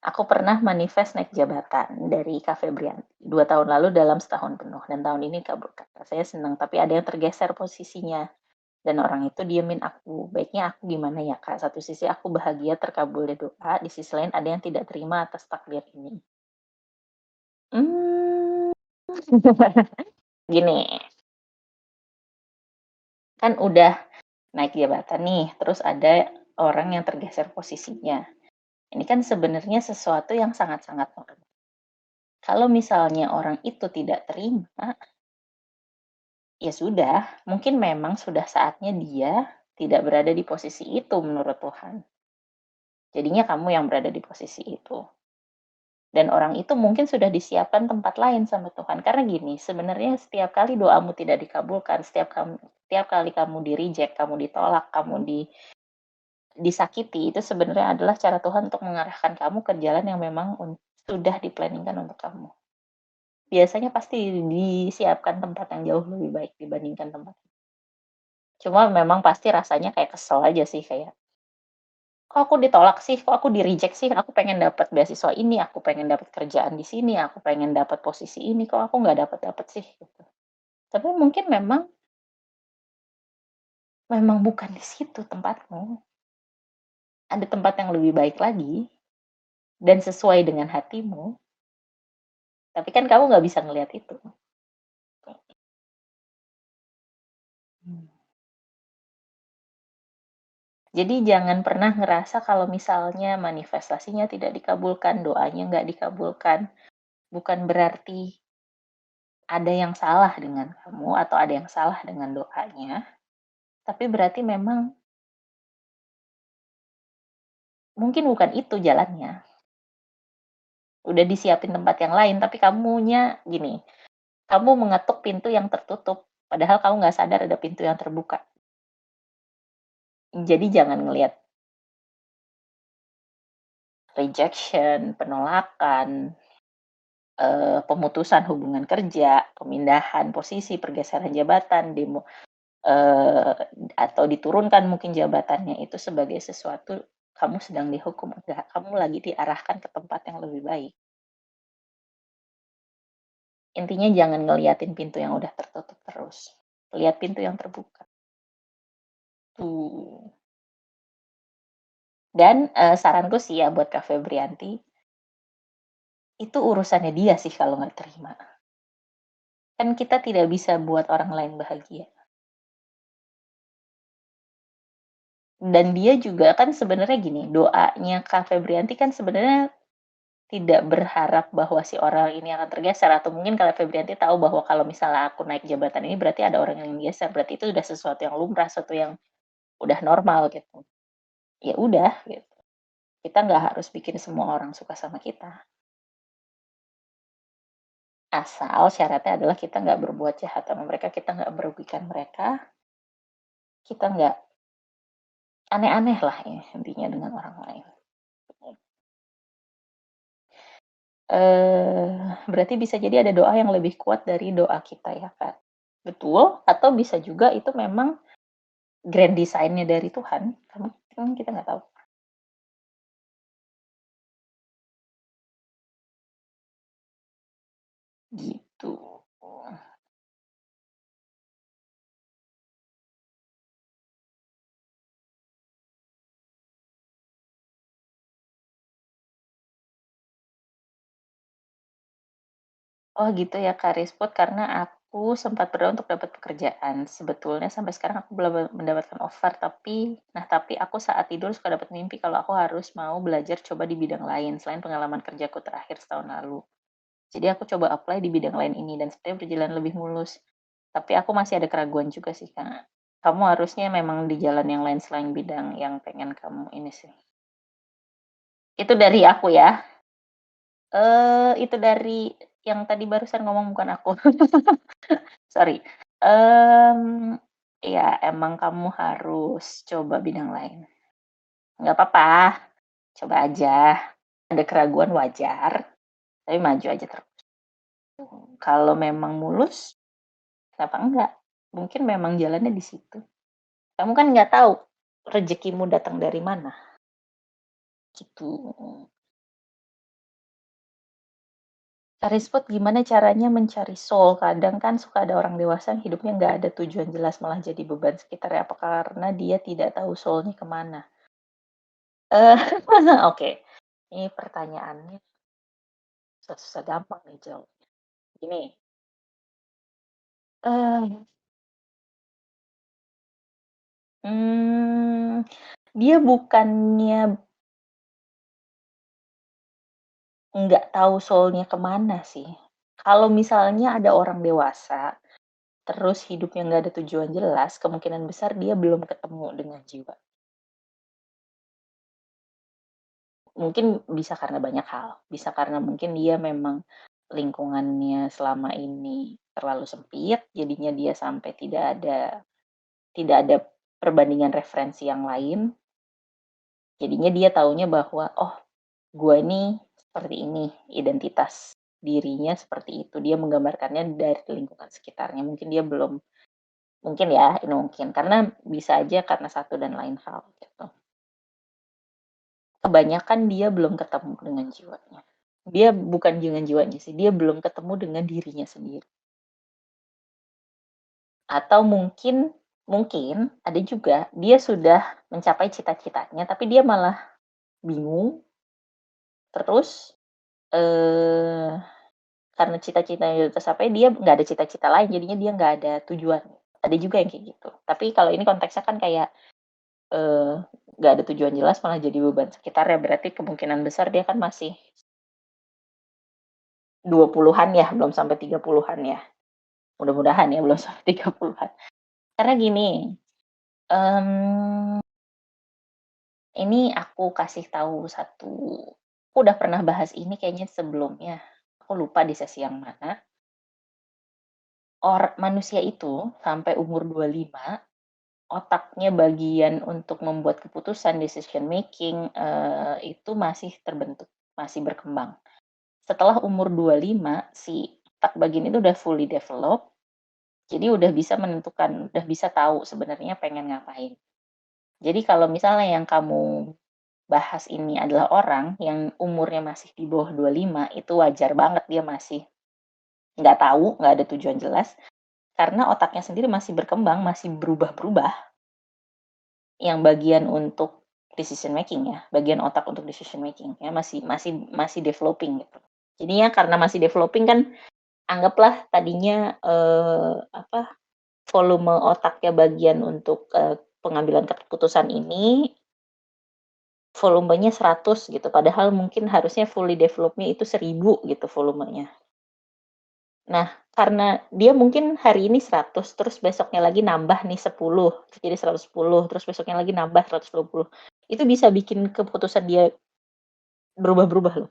Aku pernah manifest naik jabatan dari Kak Febrianti 2 tahun lalu dalam setahun penuh, dan tahun ini kabulkan. Saya senang, tapi ada yang tergeser posisinya. Dan orang itu diemin aku. Baiknya aku gimana ya Kak? Satu sisi aku bahagia terkabulnya doa, di sisi lain ada yang tidak terima atas takdir ini. Gini, kan udah naik jabatan nih, terus ada orang yang tergeser posisinya. Ini kan sebenarnya sesuatu yang sangat-sangat normal. Kalau misalnya orang itu tidak terima, ya sudah, mungkin memang sudah saatnya dia tidak berada di posisi itu menurut Tuhan. Jadinya kamu yang berada di posisi itu. Dan orang itu mungkin sudah disiapkan tempat lain sama Tuhan. Karena gini, sebenarnya setiap kali doamu tidak dikabulkan, setiap kali kamu di-reject, kamu ditolak, kamu disakiti, itu sebenarnya adalah cara Tuhan untuk mengarahkan kamu ke jalan yang memang sudah di-planningkan untuk kamu. Biasanya pasti disiapkan tempat yang jauh lebih baik dibandingkan tempat. Cuma memang pasti rasanya kayak kesel aja sih, kayak, kok aku ditolak sih, kok aku di-reject sih, aku pengen dapat beasiswa ini, aku pengen dapat kerjaan di sini, aku pengen dapat posisi ini, kok aku nggak dapat sih, gitu. Tapi mungkin memang bukan di situ tempatmu. Ada tempat yang lebih baik lagi dan sesuai dengan hatimu. Tapi kan kamu nggak bisa ngelihat itu. Jadi jangan pernah ngerasa kalau misalnya manifestasinya tidak dikabulkan, doanya nggak dikabulkan, bukan berarti ada yang salah dengan kamu atau ada yang salah dengan doanya, tapi berarti memang mungkin bukan itu jalannya. Udah disiapin tempat yang lain, tapi kamunya gini, kamu mengetuk pintu yang tertutup, padahal kamu nggak sadar ada pintu yang terbuka. Jadi jangan ngelihat rejection, penolakan, pemutusan hubungan kerja, pemindahan posisi, pergeseran jabatan, demo, atau diturunkan mungkin jabatannya itu sebagai sesuatu kamu sedang dihukum. Enggak, kamu lagi diarahkan ke tempat yang lebih baik. Intinya jangan ngeliatin pintu yang udah tertutup terus. lihat pintu yang terbuka. Tuh. Dan, saranku sih ya buat Kak Febrianti, itu urusannya dia sih kalau nggak terima. Kan kita tidak bisa buat orang lain bahagia. Dan dia juga kan sebenarnya gini, doanya Kak Febrianti kan sebenarnya tidak berharap bahwa si orang ini akan tergeser, atau mungkin Kak Febrianti tahu bahwa kalau misalnya aku naik jabatan ini berarti ada orang yang geser, berarti itu udah sesuatu yang lumrah, sesuatu yang udah normal gitu. Ya udah gitu. Kita nggak harus bikin semua orang suka sama kita. Asal syaratnya adalah kita nggak berbuat jahat sama mereka, kita nggak merugikan mereka, kita nggak aneh-aneh lah ya intinya dengan orang lain. Berarti bisa jadi ada doa yang lebih kuat dari doa kita ya, Kak. Betul, atau bisa juga itu memang grand design-nya dari Tuhan, kan kita nggak tahu. Gitu. Oh gitu ya Kak Risput, karena aku sempat berdoa untuk dapat pekerjaan. Sebetulnya sampai sekarang aku belum mendapatkan offer, tapi aku saat tidur suka dapat mimpi kalau aku harus mau belajar coba di bidang lain selain pengalaman kerjaku terakhir setahun lalu. Jadi aku coba apply di bidang lain ini dan sepertinya berjalan lebih mulus. Tapi aku masih ada keraguan juga sih Kak. Kamu harusnya memang di jalan yang lain selain bidang yang pengen kamu ini sih. Itu dari aku ya. Itu dari yang tadi barusan ngomong bukan aku. Sorry. Ya emang kamu harus coba bidang lain. Nggak apa-apa, coba aja. Ada keraguan wajar, tapi maju aja terus. Kalau memang mulus, kenapa enggak? Mungkin memang jalannya di situ. Kamu kan nggak tahu rezekimu datang dari mana. Gitu. Karisput gimana caranya mencari soul? Kadang kan suka ada orang dewasa yang hidupnya nggak ada tujuan jelas, malah jadi beban sekitarnya. Apa karena dia tidak tahu soulnya kemana? Oke. Ini pertanyaannya susah-susah gampang nih jawabnya. Gini, eee, mmm, dia bukannya nggak tahu soul-nya kemana sih. Kalau misalnya ada orang dewasa, terus hidupnya nggak ada tujuan jelas, kemungkinan besar dia belum ketemu dengan jiwa. Mungkin bisa karena banyak hal, bisa karena mungkin dia memang lingkungannya selama ini terlalu sempit, jadinya dia sampai tidak ada perbandingan referensi yang lain, jadinya dia taunya bahwa, "Oh, gua ini seperti ini, identitas dirinya seperti itu." Dia menggambarkannya dari lingkungan sekitarnya, mungkin dia belum mungkin ya, ini mungkin, karena bisa aja karena satu dan lain hal, gitu. Kebanyakan dia belum ketemu dengan jiwanya. Dia bukan dengan jiwanya sih, dia belum ketemu dengan dirinya sendiri. Atau mungkin mungkin ada juga dia sudah mencapai cita-citanya, tapi dia malah bingung, terus, eee, karena cita-citanya udah tercapai, dia nggak ada cita-cita lain, jadinya dia nggak ada tujuan. Ada juga yang kayak gitu. Tapi kalau ini konteksnya kan kayak, eee, nggak ada tujuan jelas malah jadi beban sekitarnya, berarti kemungkinan besar dia kan masih 20-an ya, belum sampai 30-an ya. Mudah-mudahan ya belum sampai 30-an. Karena gini, mmm, ini aku kasih tahu satu aku udah pernah bahas ini kayaknya sebelumnya, aku lupa di sesi yang mana. Manusia itu sampai umur 25, otaknya bagian untuk membuat keputusan, decision making, itu masih terbentuk, masih berkembang. Setelah umur 25, si otak bagian itu udah fully develop, jadi udah bisa menentukan, udah bisa tahu sebenarnya pengen ngapain. Jadi kalau misalnya yang kamu bahas ini adalah orang yang umurnya masih di bawah 25, itu wajar banget dia masih nggak tahu, nggak ada tujuan jelas. Karena otaknya sendiri masih berkembang, masih berubah-berubah. Yang bagian untuk decision making ya, bagian otak untuk decision making ya masih developing gitu. Jadinya karena masih developing kan anggaplah tadinya volume otaknya bagian untuk pengambilan keputusan ini volumenya 100 gitu, padahal mungkin harusnya fully developnya itu 1000 gitu volumenya. Nah, karena dia mungkin hari ini 100, terus besoknya lagi nambah nih 10, terus jadi 110, terus besoknya lagi nambah 120. Itu bisa bikin keputusan dia berubah-berubah loh.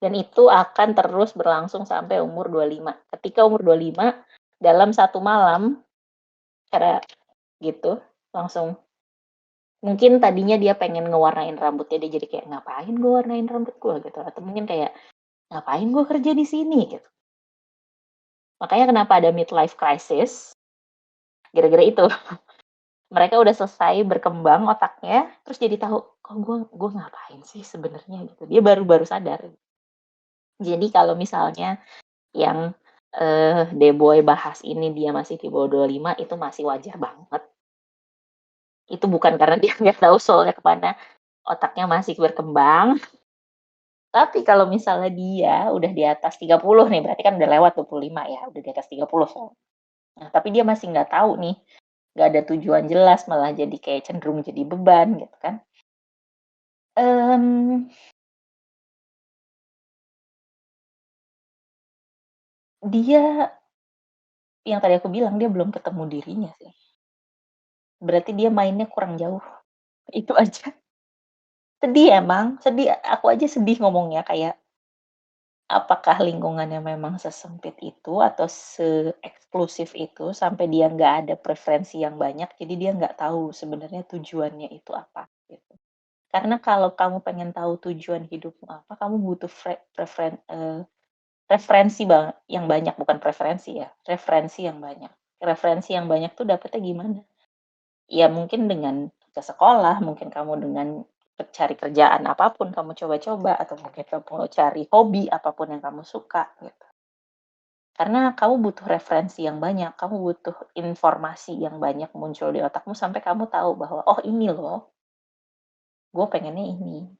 Dan itu akan terus berlangsung sampai umur 25. Ketika umur 25, dalam satu malam, cara gitu, langsung mungkin tadinya dia pengen ngewarnain rambutnya, dia jadi kayak ngapain gue warnain rambut gue gitu, atau mungkin kayak ngapain gue kerja di sini gitu. Makanya kenapa ada midlife crisis, gara-gara itu. Mereka udah selesai berkembang otaknya, terus jadi tahu, kok gue ngapain sih sebenarnya gitu. Dia baru sadar. Jadi kalau misalnya yang Deboy bahas ini dia masih di bawah 25, itu masih wajar banget. Itu bukan karena dia nggak tahu soalnya kemana, otaknya masih berkembang. Tapi kalau misalnya dia udah di atas 30 nih, berarti kan udah lewat 25 ya, udah di atas 30. Nah, tapi dia masih nggak tahu nih, nggak ada tujuan jelas, malah jadi kayak cenderung jadi beban gitu kan. Dia, yang tadi aku bilang, dia belum ketemu dirinya sih. Berarti dia mainnya kurang jauh. Itu aja. Sedih emang, sedih. Aku aja sedih ngomongnya, kayak apakah lingkungannya memang sesempit itu atau se-eksklusif itu sampai dia nggak ada preferensi yang banyak, jadi dia nggak tahu sebenarnya tujuannya itu apa gitu. Karena kalau kamu pengen tahu tujuan hidupmu apa, kamu butuh referensi yang banyak, bukan preferensi ya, referensi yang banyak. Referensi yang banyak tuh dapetnya gimana? Ya mungkin dengan ke sekolah, mungkin kamu dengan cari kerjaan apapun kamu coba-coba, atau mungkin kamu cari hobi apapun yang kamu suka gitu. Karena kamu butuh referensi yang banyak, kamu butuh informasi yang banyak muncul di otakmu sampai kamu tahu bahwa oh ini loh, gue pengennya ini.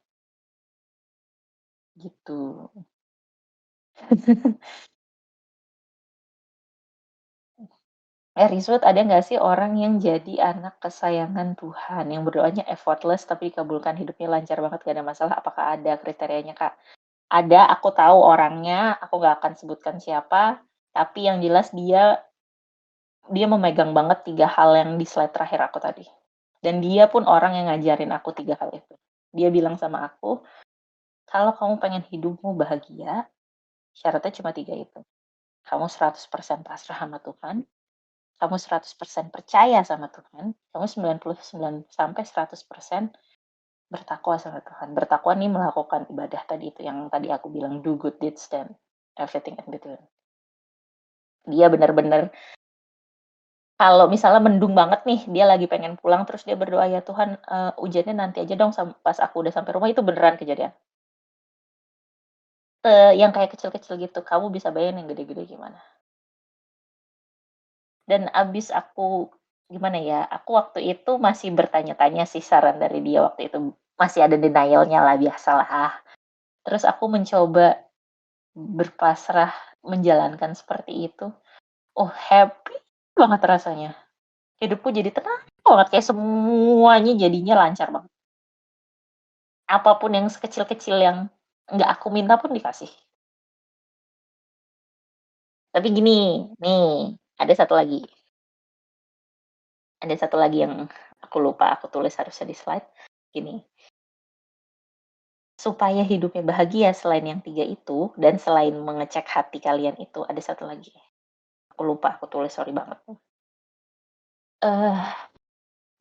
Gitu. Rizwat, ada nggak sih orang yang jadi anak kesayangan Tuhan, yang berdoanya effortless tapi dikabulkan, hidupnya lancar banget, gak ada masalah? Apakah ada kriterianya, Kak? Ada, aku tahu orangnya, aku nggak akan sebutkan siapa, tapi yang jelas dia memegang banget 3 hal yang di slide terakhir aku tadi. Dan dia pun orang yang ngajarin aku 3 hal itu. Dia bilang sama aku, kalau kamu pengen hidupmu bahagia, syaratnya cuma 3 itu. Kamu 100% pasrah sama Tuhan, kamu 100% percaya sama Tuhan, kamu 99 sampai 100% bertakwa sama Tuhan. Bertakwa nih melakukan ibadah tadi itu, yang tadi aku bilang do good deeds dan everything in between. Dia benar-benar, kalau misalnya mendung banget nih, dia lagi pengen pulang, terus dia berdoa, ya Tuhan hujannya nanti aja dong pas aku udah sampai rumah, itu beneran kejadian. Yang kayak kecil-kecil gitu, kamu bisa bayangin yang gede-gede gimana. Dan abis aku, gimana ya, aku waktu itu masih bertanya-tanya sih, saran dari dia waktu itu, masih ada denial-nya lah, biasalah. Terus aku mencoba berpasrah menjalankan seperti itu. Oh, happy banget rasanya. Hidupku jadi tenang banget, kayak semuanya jadinya lancar banget. Apapun yang sekecil-kecil yang nggak aku minta pun dikasih. Tapi gini, nih, ada satu lagi. Ada satu lagi yang aku lupa, aku tulis harusnya di slide. Gini, supaya hidupnya bahagia selain yang 3 itu, dan selain mengecek hati kalian itu, ada satu lagi. Aku lupa, aku tulis, sorry banget.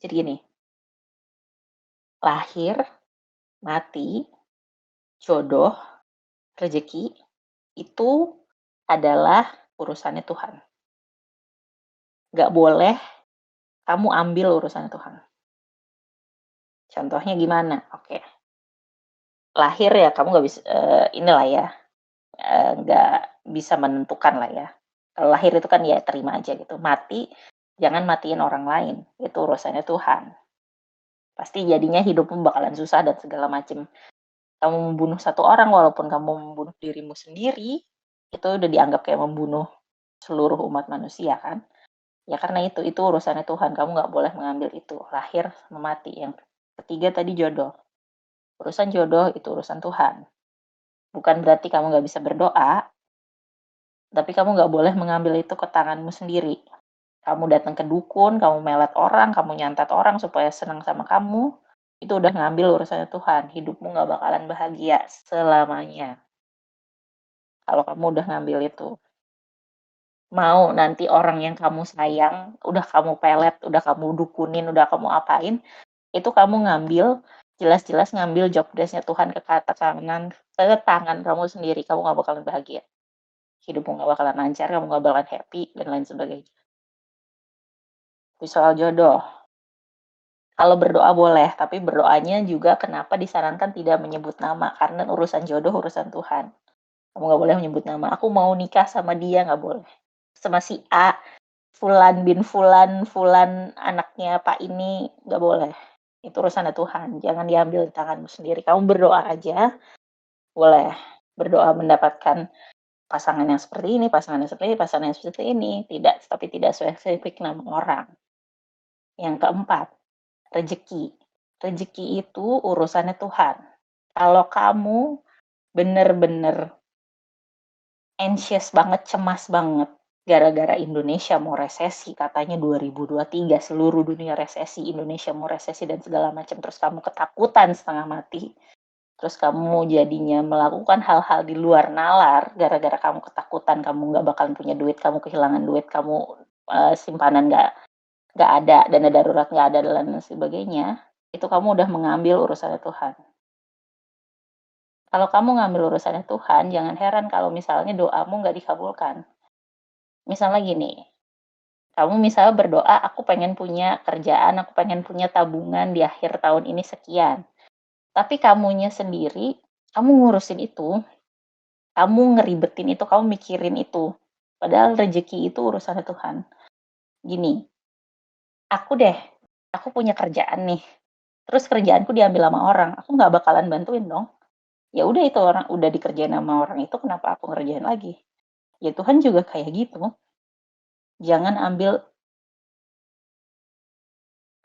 Jadi gini, lahir, mati, jodoh, rezeki, itu adalah urusannya Tuhan. Nggak boleh kamu ambil urusannya Tuhan. Contohnya gimana? Oke. Lahir ya, kamu nggak bisa, inilah ya, nggak bisa menentukan lah ya. Kalau lahir itu kan ya terima aja gitu. Mati, jangan matiin orang lain. Itu urusannya Tuhan. Pasti jadinya hidupmu bakalan susah dan segala macam. Kamu membunuh satu orang walaupun kamu membunuh dirimu sendiri, itu udah dianggap kayak membunuh seluruh umat manusia kan. Ya karena itu urusannya Tuhan. Kamu nggak boleh mengambil itu. Lahir sama mati. Yang ketiga tadi jodoh. Urusan jodoh itu urusan Tuhan. Bukan berarti kamu nggak bisa berdoa, tapi kamu nggak boleh mengambil itu ke tanganmu sendiri. Kamu datang ke dukun, kamu melet orang, kamu nyantet orang supaya senang sama kamu, itu udah ngambil urusannya Tuhan. Hidupmu nggak bakalan bahagia selamanya. Kalau kamu udah ngambil itu. Mau nanti orang yang kamu sayang, udah kamu pelet, udah kamu dukunin, udah kamu apain, itu kamu ngambil, jelas-jelas ngambil job desk-nya Tuhan ke tangan kamu sendiri, kamu nggak bakalan bahagia. Hidupmu nggak bakalan lancar, kamu nggak bakalan happy, dan lain sebagainya. Itu soal jodoh. Kalau berdoa boleh, tapi berdoanya juga kenapa disarankan tidak menyebut nama, karena urusan jodoh urusan Tuhan. Kamu nggak boleh menyebut nama. Aku mau nikah sama dia, nggak boleh. Sama si A, Fulan bin Fulan, Fulan anaknya Pak ini, nggak boleh. Itu urusannya Tuhan. Jangan diambil di tanganmu sendiri. Kamu berdoa aja, boleh. Berdoa mendapatkan pasangan yang seperti ini, pasangan yang seperti ini, pasangan yang seperti ini. Tidak, tapi tidak spesifik nama orang. Yang keempat, rezeki. Rezeki itu urusannya Tuhan. Kalau kamu bener-bener anxious banget, cemas banget, gara-gara Indonesia mau resesi, katanya 2023 seluruh dunia resesi, Indonesia mau resesi dan segala macam, terus kamu ketakutan setengah mati, terus kamu jadinya melakukan hal-hal di luar nalar, gara-gara kamu ketakutan, kamu nggak bakalan punya duit, kamu kehilangan duit, kamu simpanan nggak ada, dana darurat nggak ada, dan lain sebagainya, itu kamu udah mengambil urusannya Tuhan. Kalau kamu ngambil urusannya Tuhan, jangan heran kalau misalnya doamu nggak dikabulkan. Misalnya gini, kamu misalnya berdoa, aku pengen punya kerjaan, aku pengen punya tabungan di akhir tahun ini sekian. Tapi kamunya sendiri, kamu ngurusin itu, kamu ngeribetin itu, kamu mikirin itu. Padahal rezeki itu urusannya Tuhan. Gini, aku punya kerjaan nih, terus kerjaanku diambil sama orang, aku nggak bakalan bantuin dong. Ya udah itu orang udah dikerjain sama orang itu, kenapa aku ngerjain lagi? Ya Tuhan juga kayak gitu. Jangan ambil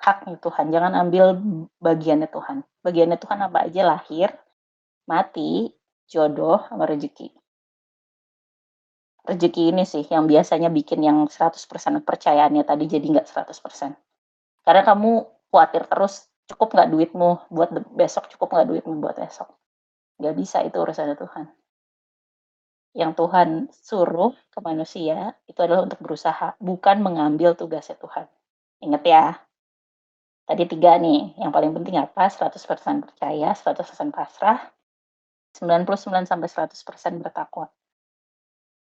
haknya Tuhan, jangan ambil bagiannya Tuhan. Bagiannya Tuhan apa aja? Lahir, mati, jodoh, sama rezeki. Rezeki ini sih yang biasanya bikin yang 100% kepercayaannya tadi jadi nggak 100%. Karena kamu khawatir terus, cukup nggak duitmu buat besok, cukup nggak duitmu buat besok. Nggak bisa, itu urusannya Tuhan. Yang Tuhan suruh ke manusia itu adalah untuk berusaha, bukan mengambil tugasnya Tuhan. Ingat ya, tadi 3 nih, yang paling penting apa? 100% percaya, 100% pasrah, 99-100% bertakwa.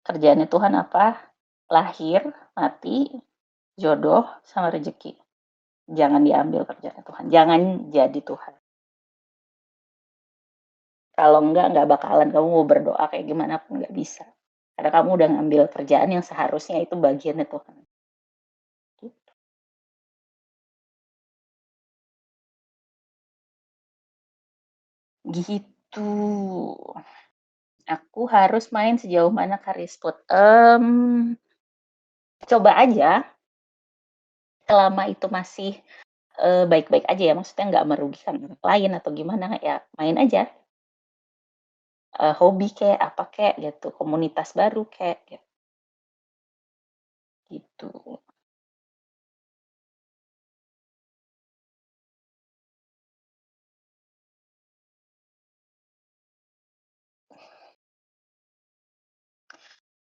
Kerjaannya Tuhan apa? Lahir, mati, jodoh, sama rezeki. Jangan diambil kerjaan Tuhan. Jangan jadi Tuhan. Kalau nggak bakalan kamu mau berdoa kayak gimana pun nggak bisa. Karena kamu udah ngambil kerjaan yang seharusnya itu bagiannya Tuhan. Gitu. Aku harus main sejauh mana Karisput? Coba aja. Selama itu masih baik-baik aja ya, maksudnya nggak merugikan orang lain atau gimana, ya main aja. Hobi kayak apa kayak gitu, komunitas baru kayak gitu.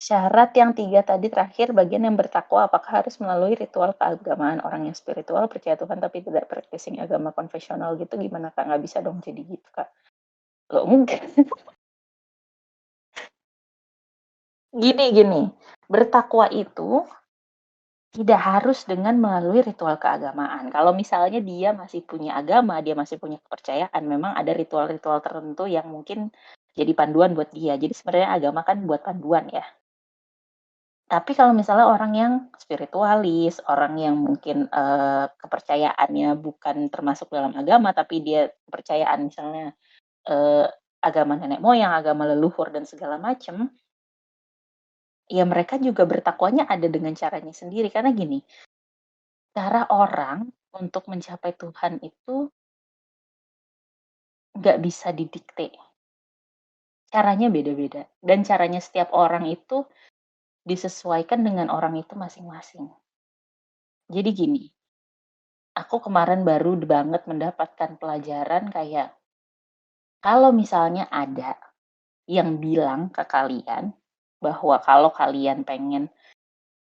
Syarat yang 3 tadi terakhir, bagian yang bertakwa, apakah harus melalui ritual keagamaan? Orang yang spiritual percaya Tuhan tapi tidak practicing agama konvensional gitu gimana Kak? Nggak bisa dong jadi gitu Kak. Loh enggak. Gini, bertakwa itu tidak harus dengan melalui ritual keagamaan. Kalau misalnya dia masih punya agama, dia masih punya kepercayaan, memang ada ritual-ritual tertentu yang mungkin jadi panduan buat dia. Jadi sebenarnya agama kan buat panduan ya. Tapi kalau misalnya orang yang spiritualis, orang yang mungkin, kepercayaannya bukan termasuk dalam agama, tapi dia kepercayaan misalnya, eee, agama nenek moyang, agama leluhur dan segala macam, ya mereka juga bertakwanya ada dengan caranya sendiri. Karena gini, cara orang untuk mencapai Tuhan itu nggak bisa didikte, caranya beda-beda dan caranya setiap orang itu disesuaikan dengan orang itu masing-masing. Jadi gini, aku kemarin baru banget mendapatkan pelajaran kayak, kalau misalnya ada yang bilang ke kalian, bahwa kalau kalian pengen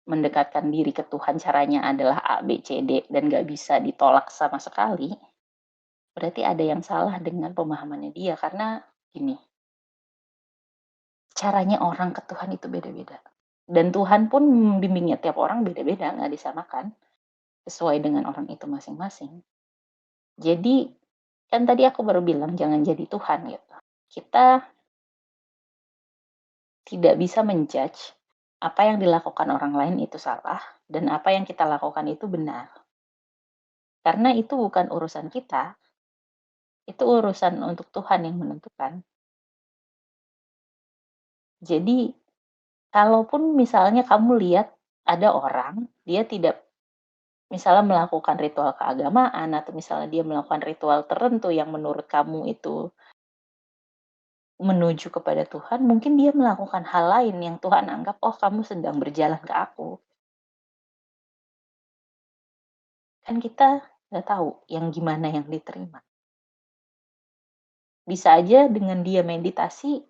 mendekatkan diri ke Tuhan caranya adalah A, B, C, D, dan nggak bisa ditolak sama sekali, berarti ada yang salah dengan pemahamannya dia. Karena gini, caranya orang ke Tuhan itu beda-beda. Dan Tuhan pun membimbingnya tiap orang beda-beda, nggak disamakan, sesuai dengan orang itu masing-masing. Jadi, kan tadi aku baru bilang jangan jadi Tuhan gitu. Kita tidak bisa menjudge apa yang dilakukan orang lain itu salah dan apa yang kita lakukan itu benar. Karena itu bukan urusan kita, itu urusan untuk Tuhan yang menentukan. Jadi, kalaupun misalnya kamu lihat ada orang, dia tidak misalnya melakukan ritual keagamaan atau misalnya dia melakukan ritual tertentu yang menurut kamu itu menuju kepada Tuhan, mungkin dia melakukan hal lain yang Tuhan anggap, "Oh, kamu sedang berjalan ke aku." Kan kita nggak tahu yang gimana yang diterima. Bisa aja dengan dia meditasi,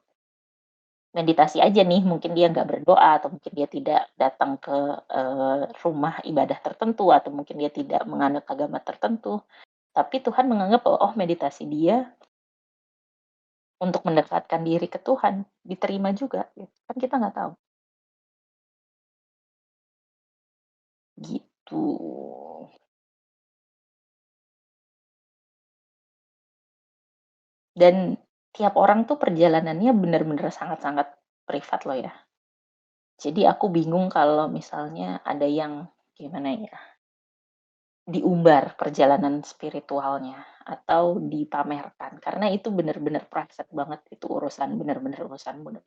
meditasi aja nih, mungkin dia nggak berdoa atau mungkin dia tidak datang ke, rumah ibadah tertentu atau mungkin dia tidak menganut agama tertentu, tapi Tuhan menganggap bahwa, oh meditasi dia untuk mendekatkan diri ke Tuhan, diterima juga, gitu. Kan kita nggak tahu, gitu. Dan tiap orang tuh perjalanannya bener-bener sangat-sangat privat loh ya. Jadi aku bingung kalau misalnya ada yang, gimana ya, diumbar perjalanan spiritualnya atau dipamerkan, karena itu bener-bener private banget, itu urusan bener-bener urusanmu.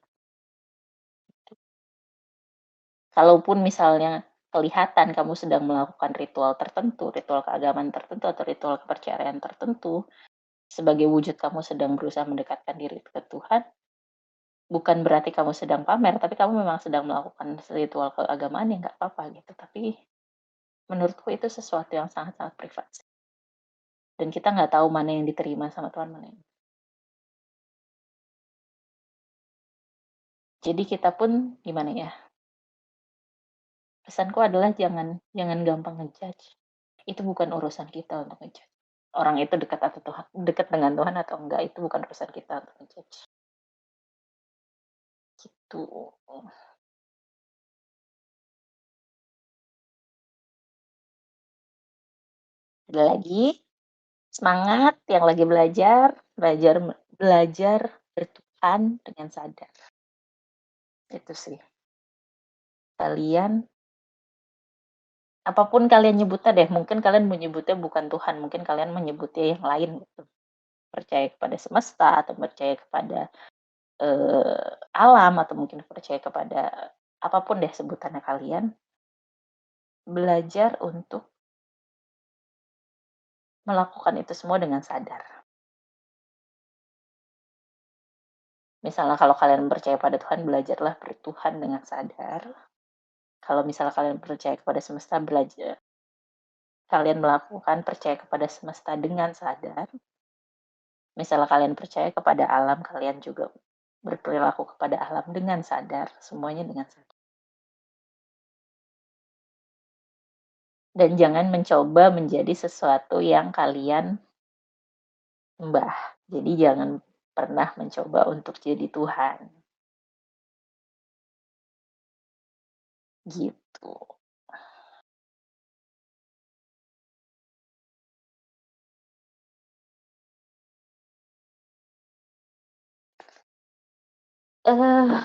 Kalaupun misalnya kelihatan kamu sedang melakukan ritual tertentu, ritual keagamaan tertentu atau ritual kepercayaan tertentu, sebagai wujud kamu sedang berusaha mendekatkan diri ke Tuhan, bukan berarti kamu sedang pamer, tapi kamu memang sedang melakukan ritual keagamaan, ya nggak apa-apa gitu. Tapi menurutku itu sesuatu yang sangat-sangat privat. Dan kita nggak tahu mana yang diterima sama Tuhan, mana yang. Jadi kita pun gimana ya? Pesanku adalah jangan jangan gampang ngejudge. Itu bukan urusan kita untuk ngejudge. Orang itu dekat atau Tuhan, dekat dengan Tuhan atau enggak, itu bukan urusan kita untuk ngejudge. Gitu. Ada lagi, semangat yang lagi belajar, belajar bertuhan dengan sadar. Itu sih. Kalian, apapun kalian nyebutnya deh, mungkin kalian menyebutnya bukan Tuhan, mungkin kalian menyebutnya yang lain gitu. Percaya kepada semesta atau percaya kepada alam atau mungkin percaya kepada apapun deh sebutannya kalian, belajar untuk melakukan itu semua dengan sadar. Misalnya kalau kalian percaya pada Tuhan, belajarlah bertuhan dengan sadar. Kalau misalnya kalian percaya kepada semesta, belajar kalian melakukan percaya kepada semesta dengan sadar. Misalnya kalian percaya kepada alam, kalian juga berperilaku kepada alam dengan sadar, semuanya dengan sadar. Dan jangan mencoba menjadi sesuatu yang kalian sembah. Jadi jangan pernah mencoba untuk jadi Tuhan. Gitu. Eh,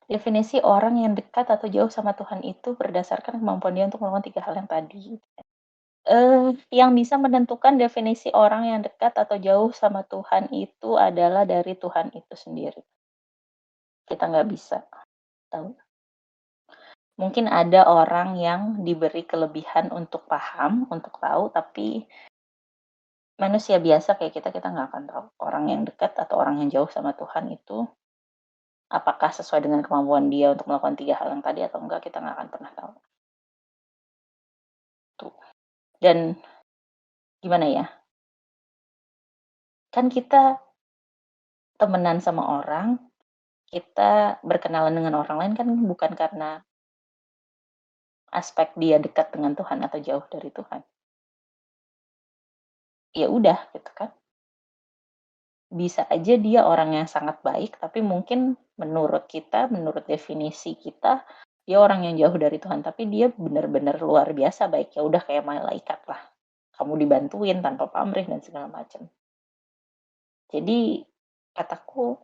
Definisi orang yang dekat atau jauh sama Tuhan itu berdasarkan kemampuan dia untuk melakukan 3 hal yang tadi. Yang bisa menentukan definisi orang yang dekat atau jauh sama Tuhan itu adalah dari Tuhan itu sendiri. Kita nggak bisa tahu. Mungkin ada orang yang diberi kelebihan untuk paham, untuk tahu, tapi manusia biasa kayak kita nggak akan tahu. Orang yang dekat atau orang yang jauh sama Tuhan itu apakah sesuai dengan kemampuan dia untuk melakukan 3 hal yang tadi atau enggak, kita nggak akan pernah tahu. Tuh. Dan gimana ya? Kan kita temenan sama orang, kita berkenalan dengan orang lain kan bukan karena aspek dia dekat dengan Tuhan atau jauh dari Tuhan. Ya udah gitu kan. Bisa aja dia orang yang sangat baik, tapi mungkin menurut kita, menurut definisi kita, dia orang yang jauh dari Tuhan, tapi dia benar-benar luar biasa baik. Ya udah kayak malaikat lah. Kamu dibantuin tanpa pamrih dan segala macam. Jadi kataku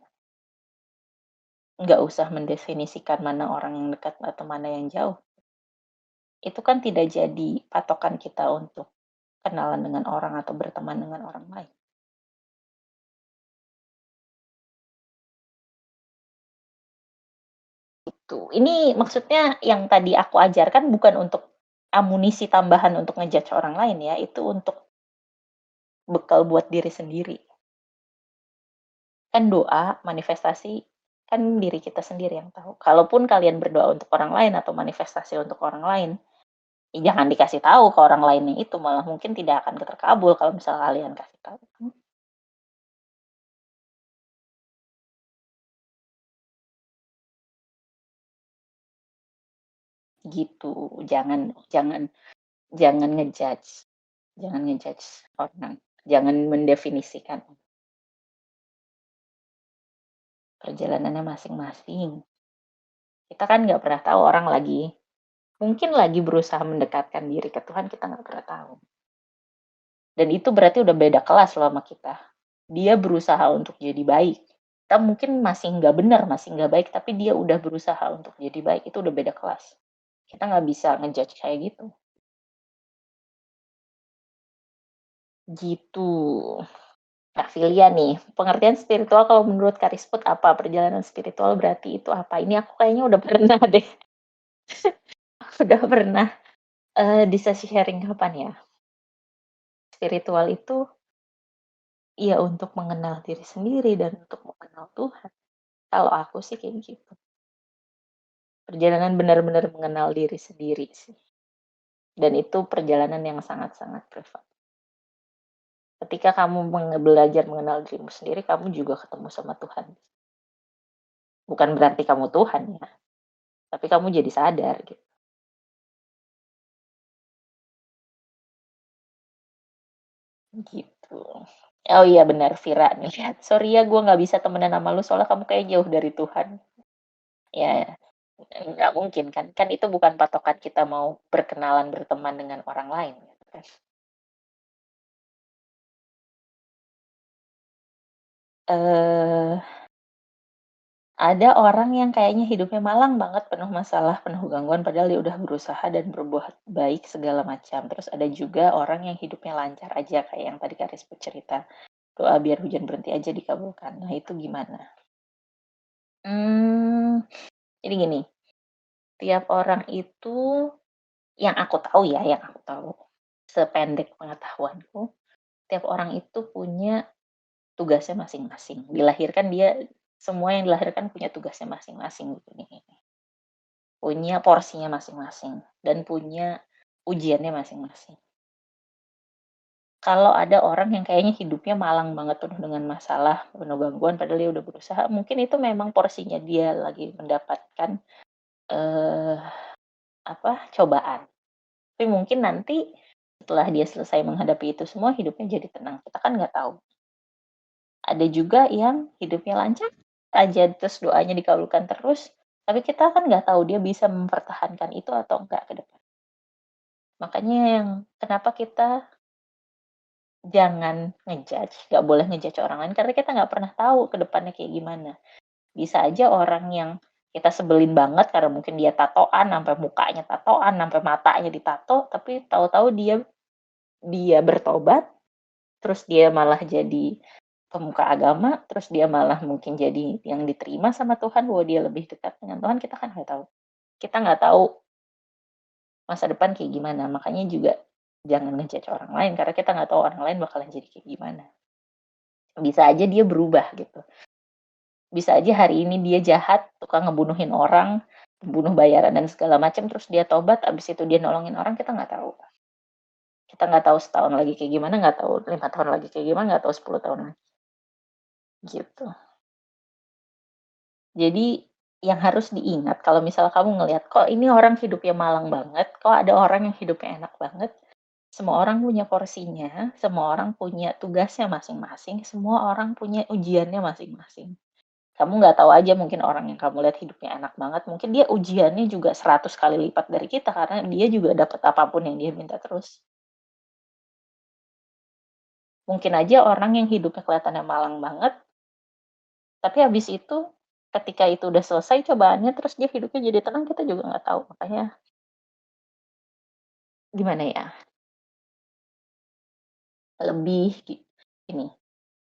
nggak usah mendefinisikan mana orang yang dekat atau mana yang jauh. Itu kan tidak jadi patokan kita untuk kenalan dengan orang atau berteman dengan orang lain. Itu. Ini maksudnya yang tadi aku ajarkan bukan untuk amunisi tambahan untuk ngejudge orang lain ya, itu untuk bekal buat diri sendiri. Kan doa, manifestasi, kan diri kita sendiri yang tahu. Kalaupun kalian berdoa untuk orang lain atau manifestasi untuk orang lain, jangan dikasih tahu ke orang lainnya itu, malah mungkin tidak akan terkabul kalau misalnya kalian kasih tahu. Gitu, jangan ngejudge. Jangan ngejudge orang, jangan mendefinisikan. Perjalanannya masing-masing. Kita kan nggak pernah tahu orang mungkin lagi berusaha mendekatkan diri ke Tuhan, kita nggak pernah tahu. Dan itu berarti udah beda kelas loh sama kita. Dia berusaha untuk jadi baik. Kita mungkin masih nggak benar, masih nggak baik, tapi dia udah berusaha untuk jadi baik. Itu udah beda kelas. Kita nggak bisa ngejudge kayak gitu. Gitu. Kak Filia nih, pengertian spiritual kalau menurut Karisput apa? Perjalanan spiritual berarti itu apa? Ini aku kayaknya udah pernah deh. Udah pernah di sesi sharing kapan ya? Spiritual itu ya untuk mengenal diri sendiri dan untuk mengenal Tuhan. Kalau aku sih kayak gitu. Perjalanan benar-benar mengenal diri sendiri sih. Dan itu perjalanan yang sangat-sangat privat. Ketika kamu belajar mengenal dirimu sendiri, kamu juga ketemu sama Tuhan. Bukan berarti kamu Tuhan ya, tapi kamu jadi sadar gitu. Gitu. Oh iya benar, Vira nih. Sorry ya gue nggak bisa temenan sama lu soalnya kamu kayak jauh dari Tuhan. Ya, nggak mungkin kan. Kan itu bukan patokan kita mau berkenalan, berteman dengan orang lain. Gitu kan. Ada orang yang kayaknya hidupnya malang banget, penuh masalah, penuh gangguan, padahal dia udah berusaha dan berbuat baik segala macam. Terus ada juga orang yang hidupnya lancar aja, kayak yang tadi Kak Rizky cerita. Doa biar hujan berhenti aja dikabulkan. Nah itu gimana? Jadi gini, tiap orang itu, yang aku tahu ya, yang aku tahu, sependek pengetahuanku, tiap orang itu punya tugasnya masing-masing. Dilahirkan semua yang dilahirkan punya tugasnya masing-masing gitu nih. Punya porsinya masing-masing dan punya ujiannya masing-masing. Kalau ada orang yang kayaknya hidupnya malang banget, penuh dengan masalah, penuh gangguan, padahal dia udah berusaha, mungkin itu memang porsinya dia lagi mendapatkan cobaan. Tapi mungkin nanti setelah dia selesai menghadapi itu semua, hidupnya jadi tenang. Kita kan nggak tahu. Ada juga yang hidupnya lancar aja, terus doanya dikabulkan terus, tapi kita kan nggak tahu dia bisa mempertahankan itu atau enggak ke depan. Makanya kenapa kita jangan ngejudge, nggak boleh ngejudge orang lain karena kita nggak pernah tahu ke depannya kayak gimana. Bisa aja orang yang kita sebelin banget karena mungkin dia tatoan, sampai mukanya tatoan, sampai matanya ditato, tapi tahu-tahu dia bertobat, terus dia malah jadi pemuka agama, terus dia malah mungkin jadi yang diterima sama Tuhan, bahwa dia lebih dekat dengan Tuhan, kita kan nggak tahu. Kita nggak tahu masa depan kayak gimana, makanya juga jangan ngejudge orang lain, karena kita nggak tahu orang lain bakalan jadi kayak gimana. Bisa aja dia berubah gitu. Bisa aja hari ini dia jahat, tukang ngebunuhin orang, pembunuh bayaran dan segala macam, terus dia tobat, abis itu dia nolongin orang, kita nggak tahu. Kita nggak tahu setahun lagi kayak gimana, nggak tahu 5 tahun lagi kayak gimana, nggak tahu 10 tahun lagi. Gitu. Jadi yang harus diingat kalau misalnya kamu ngelihat, kok ini orang hidupnya malang banget, kok ada orang yang hidupnya enak banget, semua orang punya porsinya, semua orang punya tugasnya masing-masing, semua orang punya ujiannya masing-masing. Kamu nggak tahu aja, mungkin orang yang kamu lihat hidupnya enak banget, mungkin dia ujiannya juga 100 kali lipat dari kita, karena dia juga dapat apapun yang dia minta terus. Mungkin aja orang yang hidupnya kelihatannya malang banget, tapi habis itu ketika itu udah selesai cobaannya, terus dia hidupnya jadi tenang, kita juga nggak tahu. Makanya gimana ya, lebih gini,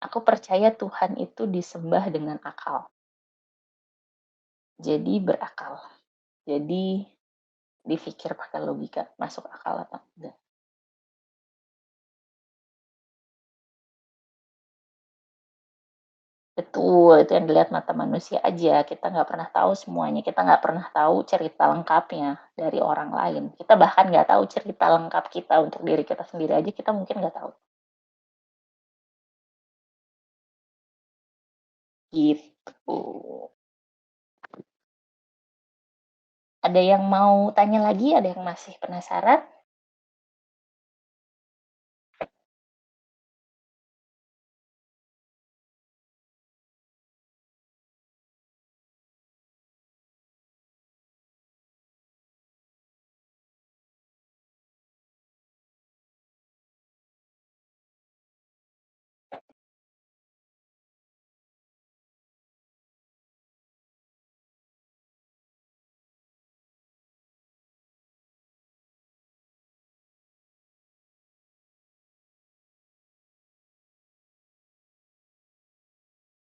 aku percaya Tuhan itu disembah dengan akal. Jadi berakal. Jadi dipikir pakai logika, masuk akal atau enggak. Betul, itu yang dilihat mata manusia aja. Kita nggak pernah tahu semuanya. Kita nggak pernah tahu cerita lengkapnya dari orang lain. Kita bahkan nggak tahu cerita lengkap kita untuk diri kita sendiri aja. Kita mungkin nggak tahu. Gitu. Ada yang mau tanya lagi? Ada yang masih penasaran?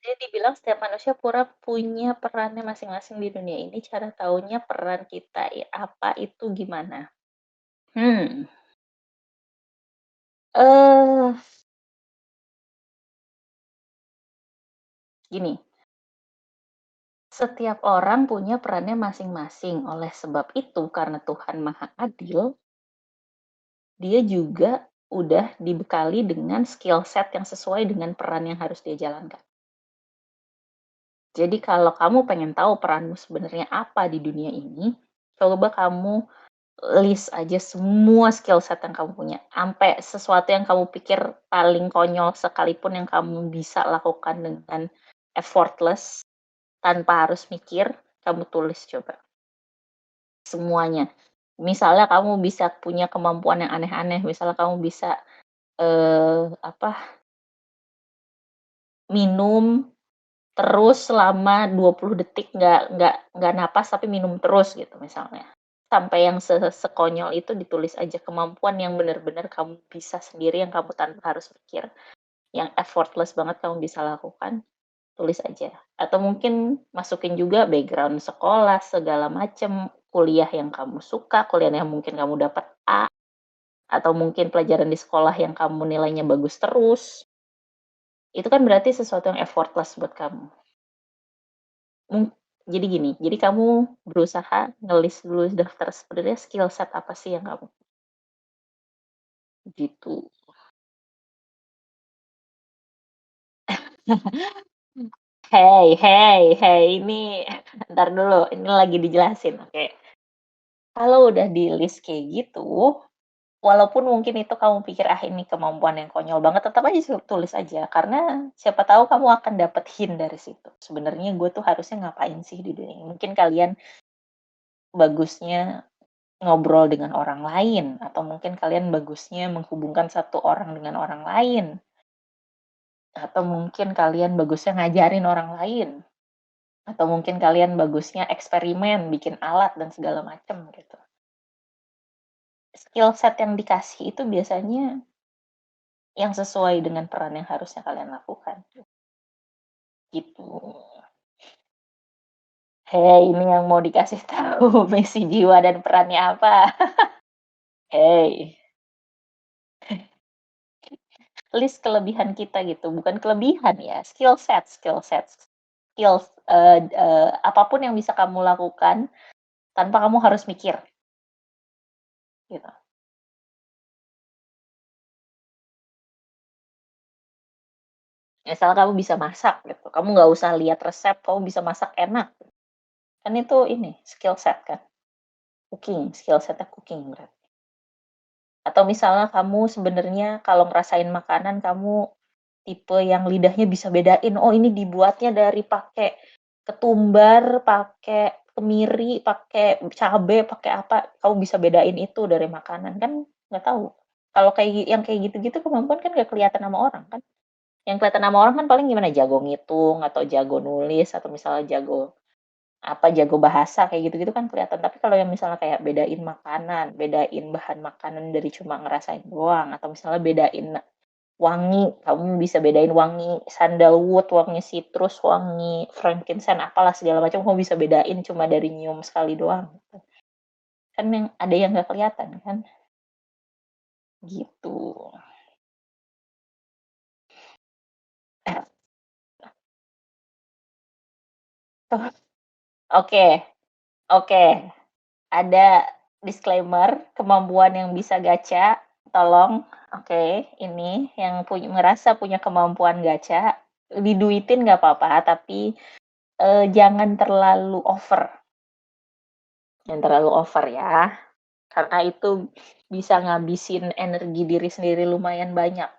Dia dibilang setiap manusia punya perannya masing-masing di dunia ini. Cara taunya peran kita apa itu gimana? Eh, Gini, setiap orang punya perannya masing-masing. Oleh sebab itu, karena Tuhan Maha Adil, dia juga udah dibekali dengan skill set yang sesuai dengan peran yang harus dia jalankan. Jadi kalau kamu pengen tahu peranmu sebenarnya apa di dunia ini, coba kamu list aja semua skill set yang kamu punya. Sampai sesuatu yang kamu pikir paling konyol sekalipun yang kamu bisa lakukan dengan effortless, tanpa harus mikir, kamu tulis coba. Semuanya. Misalnya kamu bisa punya kemampuan yang aneh-aneh, misalnya kamu bisa minum terus selama 20 detik nggak napas tapi minum terus gitu misalnya. Sampai yang sekonyol itu ditulis aja, kemampuan yang benar-benar kamu bisa sendiri, yang kamu tanpa harus pikir, yang effortless banget kamu bisa lakukan, tulis aja. Atau mungkin masukin juga background sekolah, segala macem, kuliah yang kamu suka, kuliah yang mungkin kamu dapat A, atau mungkin pelajaran di sekolah yang kamu nilainya bagus terus. Itu kan berarti sesuatu yang effortless buat kamu. Jadi gini, jadi kamu berusaha ngelis dulu daftar sebenarnya skill set apa sih yang kamu gitu. Hey, ini ntar dulu, ini lagi dijelasin, oke. Kalau udah di list kayak gitu, walaupun mungkin itu kamu pikir, ah ini kemampuan yang konyol banget, tetap aja tulis aja, karena siapa tahu kamu akan dapet hint dari situ. Sebenarnya gue tuh harusnya ngapain sih di dunia ini. Mungkin kalian bagusnya ngobrol dengan orang lain, atau mungkin kalian bagusnya menghubungkan satu orang dengan orang lain, atau mungkin kalian bagusnya ngajarin orang lain, Atau mungkin kalian bagusnya eksperimen, bikin alat dan segala macam gitu. Skill set yang dikasih itu biasanya yang sesuai dengan peran yang harusnya kalian lakukan. Gitu. Hei, ini yang mau dikasih tahu misi jiwa dan perannya apa. Hei, list kelebihan kita gitu, bukan kelebihan ya, skill set, skills, apapun yang bisa kamu lakukan tanpa kamu harus mikir, gitu. Misal kamu bisa masak gitu, kamu nggak usah lihat resep, kamu bisa masak enak. Kan itu ini skill set kan, cooking, skill setnya cooking berarti. Atau misalnya kamu sebenarnya kalau ngerasain makanan kamu tipe yang lidahnya bisa bedain, oh ini dibuatnya dari pakai ketumbar, pakai kemiri, pakai cabe, pakai apa, kamu bisa bedain itu dari makanan kan nggak tahu. Kalau yang kayak gitu-gitu kemampuan kan nggak kelihatan sama orang kan. Yang kelihatan sama orang kan paling gimana jago ngitung atau jago nulis atau misalnya jago bahasa kayak gitu-gitu kan kelihatan. Tapi kalau yang misalnya kayak bedain makanan, bedain bahan makanan dari cuma ngerasain doang atau misalnya bedain wangi, kamu bisa bedain wangi sandalwood, wangi citrus, wangi frankincense, apalah segala macam kamu bisa bedain cuma dari nyium sekali doang. Kan yang ada yang nggak kelihatan kan? Gitu. Oke, oke. Ada disclaimer, kemampuan yang bisa gacha, tolong, oke, ini yang ngerasa punya kemampuan gacha, diduitin nggak apa-apa, tapi jangan terlalu over. Jangan terlalu over ya, karena itu bisa ngabisin energi diri sendiri lumayan banyak.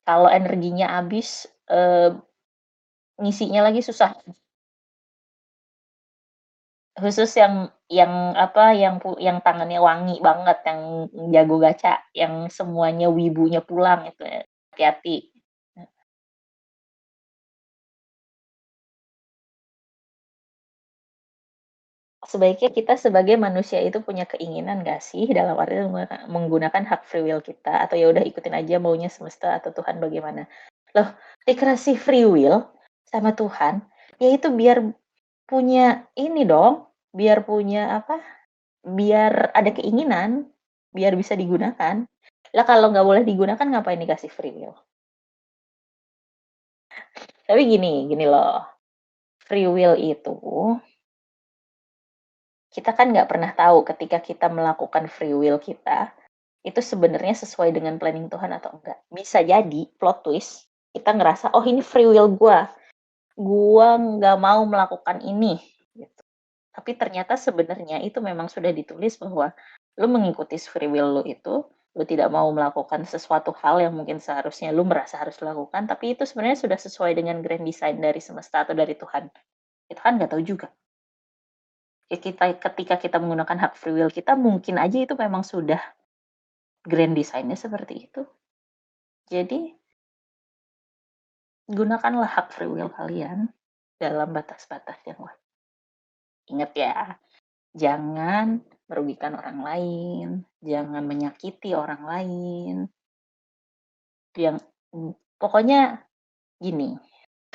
Kalau energinya habis, ngisinya lagi susah. Khusus yang apa, yang tangannya wangi banget, yang jago gacha, yang semuanya wibunya pulang itu ya, hati-hati. Sebaiknya kita sebagai manusia itu punya keinginan nggak sih dalam arti menggunakan hak free will kita atau ya udah ikutin aja maunya semesta atau Tuhan bagaimana. Loh, dikasih free will sama Tuhan, ya itu biar punya ini dong, biar punya apa? Biar ada keinginan, biar bisa digunakan. Lah kalau nggak boleh digunakan ngapain dikasih free will? Tapi gini loh, free will itu kita kan nggak pernah tahu ketika kita melakukan free will kita itu sebenarnya sesuai dengan planning Tuhan atau enggak. Bisa jadi plot twist kita ngerasa oh ini free will gue nggak mau melakukan ini. Gitu. Tapi ternyata sebenarnya itu memang sudah ditulis bahwa lu mengikuti free will lu itu, lu tidak mau melakukan sesuatu hal yang mungkin seharusnya lu merasa harus lakukan, tapi itu sebenarnya sudah sesuai dengan grand design dari semesta atau dari Tuhan. Kita kan nggak tahu juga. Ya ketika kita menggunakan hak free will kita, mungkin aja itu memang sudah grand design-nya seperti itu. Jadi, gunakanlah hak free will kalian dalam batas-batas yang wajar. Ingat ya, jangan merugikan orang lain, jangan menyakiti orang lain. Yang pokoknya gini,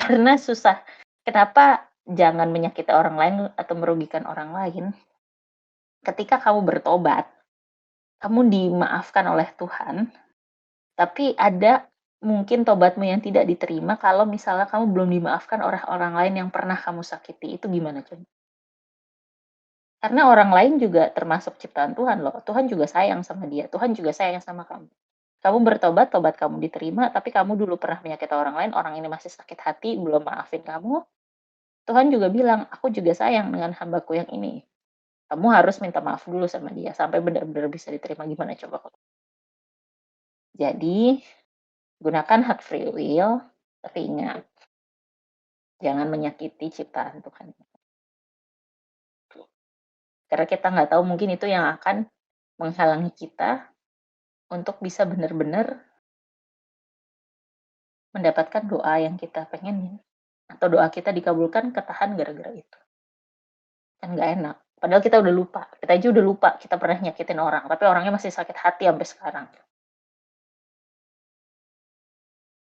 karena susah. Kenapa jangan menyakiti orang lain atau merugikan orang lain? Ketika kamu bertobat, kamu dimaafkan oleh Tuhan, tapi ada mungkin tobatmu yang tidak diterima kalau misalnya kamu belum dimaafkan oleh orang lain yang pernah kamu sakiti. Itu gimana coba? Karena orang lain juga termasuk ciptaan Tuhan loh. Tuhan juga sayang sama dia. Tuhan juga sayang sama kamu. Kamu bertobat, tobat kamu diterima, tapi kamu dulu pernah menyakiti orang lain, orang ini masih sakit hati, belum maafin kamu. Tuhan juga bilang, aku juga sayang dengan hambaku yang ini. Kamu harus minta maaf dulu sama dia, sampai benar-benar bisa diterima. Gimana coba? Jadi, gunakan hak free will, tapi ingat, jangan menyakiti ciptaan Tuhan. Karena kita nggak tahu mungkin itu yang akan menghalangi kita untuk bisa benar-benar mendapatkan doa yang kita pengenin. atau doa kita dikabulkan ketahan gara-gara itu. Kan nggak enak. Padahal kita udah lupa, kita aja udah lupa kita pernah nyakitin orang, tapi orangnya masih sakit hati sampai sekarang.